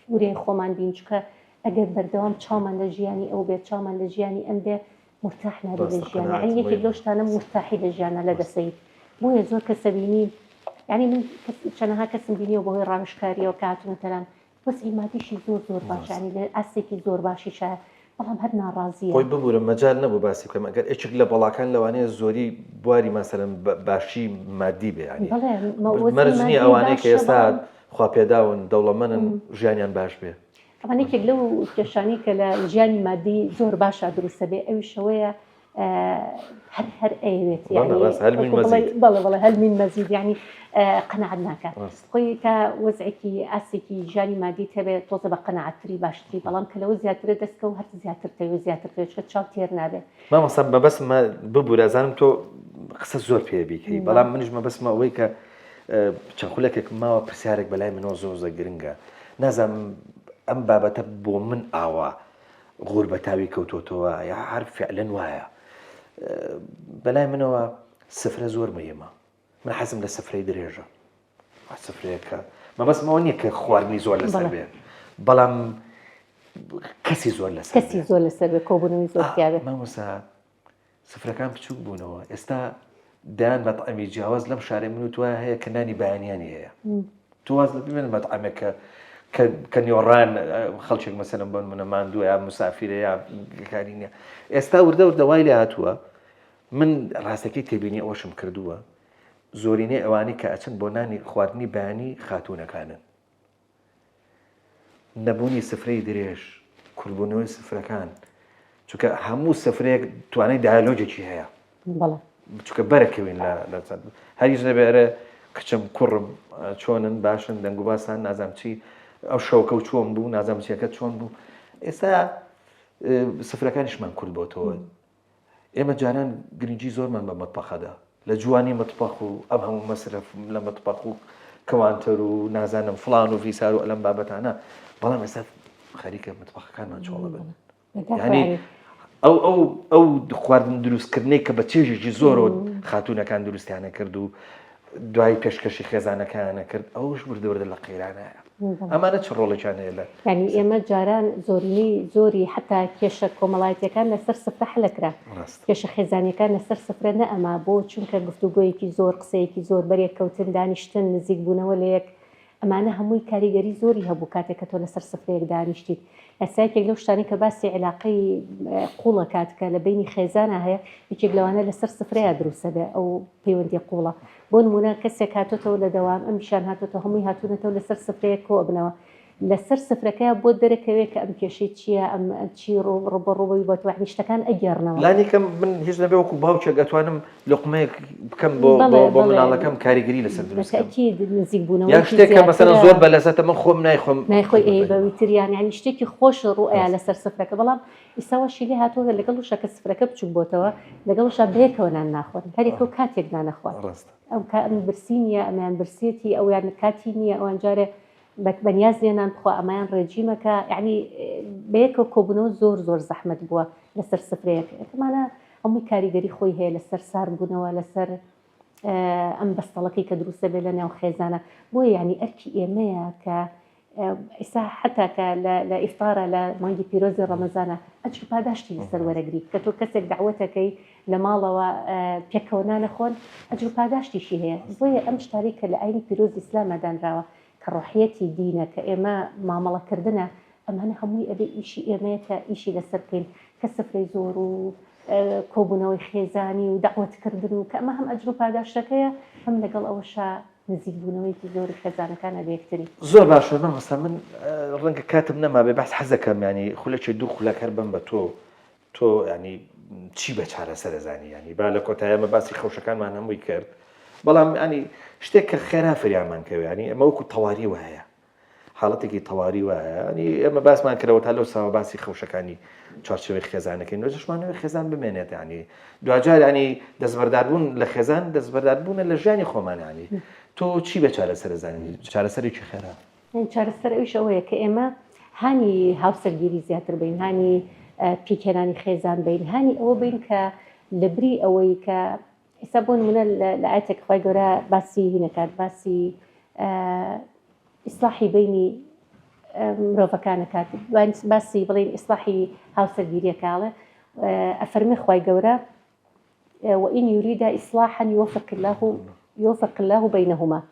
وري خمان بينشكا أجر بردوام شامان لجياني أو بيت شامان لجياني أم بي مرتاح نادي لجياني يعني يكي قلوش تاني مرتاحي لجيانا لدى سيد بوي زور كسبيني يعني من شنها كسم بيني وبوي رامشكاري وكاتو مثلا بس إيماتي شي زور باش يعني لأسيكي زور باشي شا والله هاد ناراضية خۆی ببوورە مەجال نەبوو باسی بکەم ئەگەر ئەچێک لە بەڵاکان لەوانەیە زۆری بواری مەسەلەن باشی مادی بێ ینی مەرج نییە ئەوانەیە کە ئێستا خواپێداون دەوڵەمەندن ژیانیان باش بێ طبعا یەکێک لەو کێشانەی کە لە ژیانی مادی زۆر باشە دروستە بێ ئەوی شەوەیە هەر ئەوێت بەڵێ هەلمین مەزید یعنی قەنەعەت ناکات خۆی کە وەزعێکی ئاسێکی ژیانی مادی هەبێت تۆزە بە قەنەعەتتری باشتری بەڵام کە لەوە زیاترە دەستکە و هەر زیاتر تەوێت زیاتر چکە چاو تێر نابێت مامۆستا مەبەستمە ببوورە ئەزانم تۆ قسە زۆر پێ بیکەی بەڵام منیش مەبەستمە ئەوەی کە چەند خولەکێک ماوە پرسیارێک بەلای منەوە زۆر گرنگە نازانم ئەم بابەتە بۆ من ئاوا غوربەتاوی کەوتۆتەوە یا هەر فعلەن وایە بەلای منەوە سفرە زۆر مهمە من حەزم لە سفرەی درێژە سفرەیەکە مەبەستمەوە نییە کە خواردنی زۆر لەسەر بێ بەڵام کەسی زۆر لەسەر بێ کۆبوونەوەی زۆر پیاوێ مامۆستا سفرەکان بچووک بوونەوە ئێستا دایان مەطعەمی جیاواز لەم شارەی من و توایە هەیە کە نانی بەیانیانی هەیە تواز لە ببێن مەطعەمێکە کە نیۆڕان خەڵکێک مەسەلەن بۆن منە ماندووە یا مسافرە یا کاری نییە ئێستا وردە وای لێ هاتووە من ڕاستەکەی تێبینی ئەوەشم کردووە زۆرینەی ئەوانەی کە ئەچن بۆ نانی خواردنی بەیانی خاتوونەکانن نەبوونی سفرەی درێژ کورتبوونەوەی سفرەکان چونکە هەموو سفرەیەک توانای دایالۆجێکی هەیە چونکە بەرەکەوین لە هەریش دەبێرە کچم کوڕم چۆنن باشن دەنگ و باسان نازام چی ئەو شەوکە و چۆن بوو نازام چیەکە چۆن بوو ئێستا سفرەکانیشمان کورد بۆتەوە ئێمە جاران گرنگی زۆرمان بە مەتبەخەدا لە جوانی مەتبەخ و ئەم هەموو مەسرف لە مەتبەخ و کەوانتەر و نازانم فڵان و ڤیسار و ئەلەم بابەتانە بەڵام ئێستا خەریکە مەتبەخەکانمان چۆڵە بن یعنی ئەو خواردن دروستکردنەی کە بە چێژێکی زۆر خاتوونەکان دروستیانە کرد و دوای پێشکەشی خێزانەکانە کرد ئەوش بردەوردە لە قەیرانایە ئەمانە چ ڕۆڵێکیان هەیە لە یعنی ئێمە جاران زۆری حتا کێشە کۆمەڵایەتیەکان لەسەر سفرە حلەکرا کێشە خێزانیەکان لەسەر سفرە نەئەما بۆ چونکە گفتوگۆیەکی زۆر قسەیەکی زۆر بەرێک کەوتن دانیشتن نزیک بوونەوە لە یەک ئەمانە هەمووی کاریگەری زۆری هەبوو کاتێک کە تۆ لەسەر سفرەیەک دانیشتیت ئەسایەکێک لەو شتانی کە باسی علاقەی قوڵە کاتکە لە بینی خێزانە هەیە یەکێک لەوانە لەسەر سفرەیە دروستە بێ ئەو پەیوەندی قوڵە بۆ نمونە کەسێک هاتۆتەوە لە دەوام ئەم شان هاتۆتە هەمووی هاتوونەتەوە لەسەر سفرەیەک کۆ بنەوە لەسەر سفرەکە بۆ دەرەکەوێت کە ئەم کێشەی چییە ئەم چی ڕۆبەڕۆبەوی بۆ وانی شتەکان ئەگەڕنەوە لانیکەم من هیچ نەبێ وەکو باوچێک ئەتوانم لقمەیەک بکەم بۆ مناڵەکەم کاریگەری لەسەر دروستکە نزیک بوونەوە یا شتێکە مەسەن زۆر بەلەزەتە من خۆم نایخۆی بەویتریان ینی شتێکی خۆش ڕوئە لەسەر سفرەکە بەڵام ئیساوەشی لێ هاتووە لەگەڵ شەکە سفرەکە بچوو بۆتەوە لەگەڵشا بەیەکەوەنان ناخۆن هەرێک و کاتێک نانەخوات ئەم برسی نییە ئەمیان برسێتی ئەو یان کاتی نییە ئەوان جارێ بەنیازیێنان بخوا ئەمایان ڕێجیمەکە یعنی بەیەکەوە کۆبوونەوە زۆر زەحمەت بووە لەسەر سفرەیەک ئەمانە هەمووی کاریگەری خۆی هەیە لەسەر ساربوونەوە لەسەر ئەم بەستەڵەکەی کە دروستە بێ لە نێو خێزانە بۆیە ینی ئەرکی ئێمەیە کە ئیسا حتاکە لە ئیفطارە لە مانگی پیرۆزی ڕەمەزانە ئەجر پاداشتی لەسەر وەرەگری کە تۆ کەسێک دعوەتەکەی لە ماڵەوە پێکەوە نانەخۆن ئەجر پاداشتیشی هەیە بۆیە ئەم شتاری کە لە ئاینی پیرۆزی ئیسلامە دانراوە کە ڕۆحیەتی دینە کە ئێمە مامەڵەکردنە ئەمانە هەمووی ئەبێ ئیشی ئێمەیە کە ئیشی لەسەر بکەین کە سفرەی زۆر و کۆبوونەوەی خێزانی و دعوەتکردن و کە ئەمە هەم ئەجر و پاداشتەکەیە هەم لەگەڵ ئەوەشە نزیکبوونەوەیکی زۆری خێزانەکانە بەیەکتری زۆر باشە مەستا من ڕەنگە کاتم نەما بێ بەس حەزەکەم ینی خولەکی دوو خولەکەر بم بە تۆ ینی چی بە چارەسەرزانی ینی با لە کۆتاییمە باسی خەوشەکانمان هەمووی کرد بەڵام ینی شتێک کە خێرا فریامان کەوێ ینی ئەمە وەکو تەواری وایە حاڵەتێکی تەواری وایە ینی ئێمە باسمان کردەوە تا لەو ساوە باسی خەوشەکانی چارچێوەی خێزانەکەی نوێژەشمانەوەی خێزان بمێنێت ینی دوجار ینی دەستبەرداربوون لە خێزان دەستبەرداربوونە لە ژیانی خۆمان ینی تۆ چی بە چارەسەرزانی چارەسەرێکی خێرا چارەسەر ئەوش ئەوەیە کە ئێمە هانی هاوسەرگیری زیاتر بین هانی پیکێنانی خێزان بین هانی ئەوە بین کە لە بری ئەوەی کە ئێستا بۆ نمونە لە ئاەتێک خوای گەورە باسی هینەکات باسی ئیسلاحی بینی مرۆڤەکانەکات باسی بڵین ئیسلاحی هاوسەرگیریەکاڵێ ئەفەرمێ خوای گەورە وئین یوریدا ئیسلاحا يوفق الله بينهما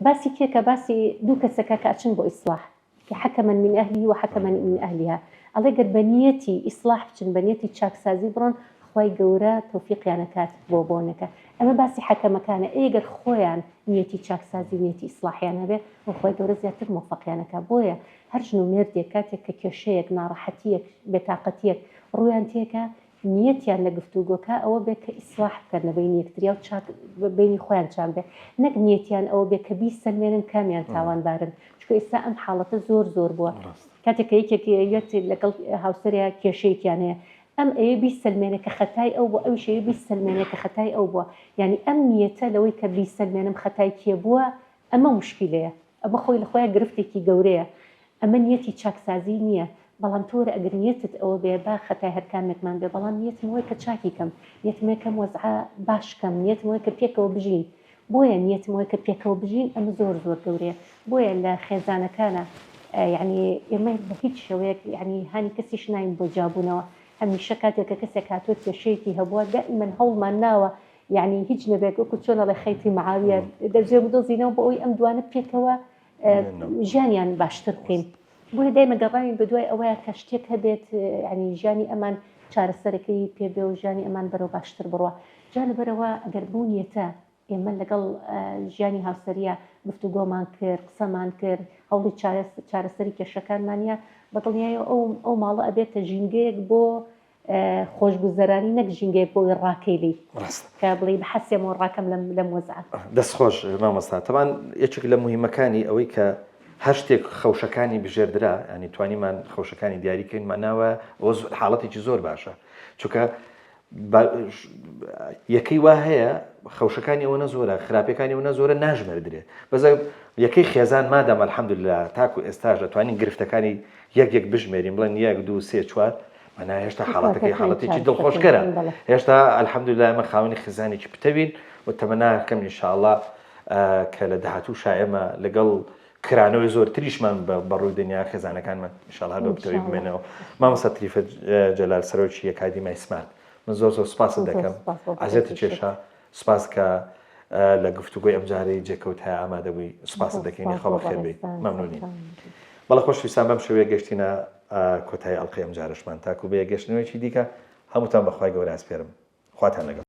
باسي كيكا باسي دو كسكا كأتشن بو إصلاح كحكما من أهله وحكما من أهلها الله قد بنيتي إصلاح بچن بنيتي تشاك سازي برون خواي قورا توفيق يعني كاتب بوبونك أما باسي حكما كان إيقر خويان نيتي تشاك سازي نيتي إصلاح يعني به وخواي قورا زيادة موفق يعني كابويا هرجنو ميردي كاتك كيوشيك ناراحتيك بتاقتيك رويان تيكا نیەتیان لە گفتوگۆکە ئەوە بێت کە ئیسلاح بکەن بینی یەکتریا و بینی خۆیان چاک بێ نەک نیەتیان ئەوە بێت کە بیسەلمێنن کامیان تاوانبارن چکە ئێستا ئەم حاڵەتە زۆر بووە کاتێک کە یەکێکی لەگەڵ هاوسەریا کێشەیەکیان هەیە ئەم ئەوێ بیسەلمێنێ کە خەتای ئەو بووە ئەو شەیە بیسەلمێنێ کە خەتای ئەو بووە یعنی ئەم نیەتە لەوەی کە بیسەلمێنم خەتای کێ بووە ئەمە مشکلەیە ئەمە خۆی لە خۆیان گرفتێکی گەورەیە ئەمە نیەتی چاکسازی نییە بەڵام تۆرە ئەگەر نیەتت ئەوە بێ با خەتای هەرکامێکمان بێ بەڵام نیەتمەوەی کە چاکی کەم نیەتمەکەم وەزعە باشکەم نیەتمەوەی کە پێکەوە بژین بۆیە نیەتمەوەی کە پێکەوە بژین ئەمە زۆر گەورەیە بۆیە لە خێزانەکانە یعنی ئێمە بە هیچ شێوەیەک یعنی هانی کەسیش ناین بۆ جابوونەوە هەمیشە کاتێک کە کەسێک هاتووە کێشەیەکی هەبووە دائیمەن هەوڵمان ناوە یعنی هیچ نەبێت وەکو چۆنە لە خەیتی مەعاویە دەجێ بدۆزینەوە بۆ ئەوی ئەم دوانە پێکەوە ژیانیان باشتر بکەین بۆیە دایمە گەڕاوین بەدوای ئەوەیە کە شتێک هەبێت ینی ژیانی ئەمان چارەسەرەکەی پێبێ و ژیانی ئەمان بەرەو باشتر بڕوە جا لەبەرەوە ئەگەر بوونیەتە ئێمە لەگەڵ ژیانی هاوسەریە گفتوگۆمان کرد قسەمان کرد هەوڵی چارەسەری کێشەکانمانە بەدڵنیایە ئەو ماڵە ئەبێتە ژینگەیەک بۆ خۆشگوزەرانی نەک ژینگەیەک بۆی ڕاکێلی کە بڵێ بەحەسێمەوە ڕاکەم لەم وەزعە دەستخۆش مامۆستا تەمان یەکێک لە مهمەکانی ئەوەی کە هەر شتێک خەوشەکانی بژێردرا ینی توانیمان خەوشەکانی دیاریکەین ماناوە حاڵەتێکی زۆر باشە چونکە یەکەی وا هەیە خەوشەکانی ئەوە نەزۆرە خراپەکانی ئەوە نەزۆرە ناژمێردرێ بەزە یەکەی خێزان مادەم الحەمدولله تاکو ئێستاش دەتوانین گرفتەکانی یەک بژمێرین بڵێن 1 2 3 4 مانا هێشتا حاڵەتەکەی حاڵەتێکی دڵخۆشکەرە هێشتا الحەمدولله ئەمە خاوەنی خێزانێکی پتەبین و تەمەناکەم ئینشاءالله کە لە داهاتوو شایەمە لەگەڵ کرانەوەی زۆر تریشمان بەڕووی دنیا خێزانەکانمان ئینشاءالله بە پتەوی بمێنەوە مامۆستا تریفە جەلال سەرۆکی ئەکادیمیای سمارت من زۆر سوپاست دەکەم عەزیەتە کێشە سوپاس کە لە گفتوگۆی ئەمجارەی جێکەوتای ئامادەبووی سوپاس دەکەین خۆ بەخێر بێ مەمنونین بەڵێ خۆشویستان بەم شێوەیە گەشتینە کۆتایی ئەڵقەی ئەمجارەشمان تاکو بە یەکگەشتنەوەیکی دیکە هەمووتان بەخوای گەورە ئاسپێرم خواتان لەگەڵ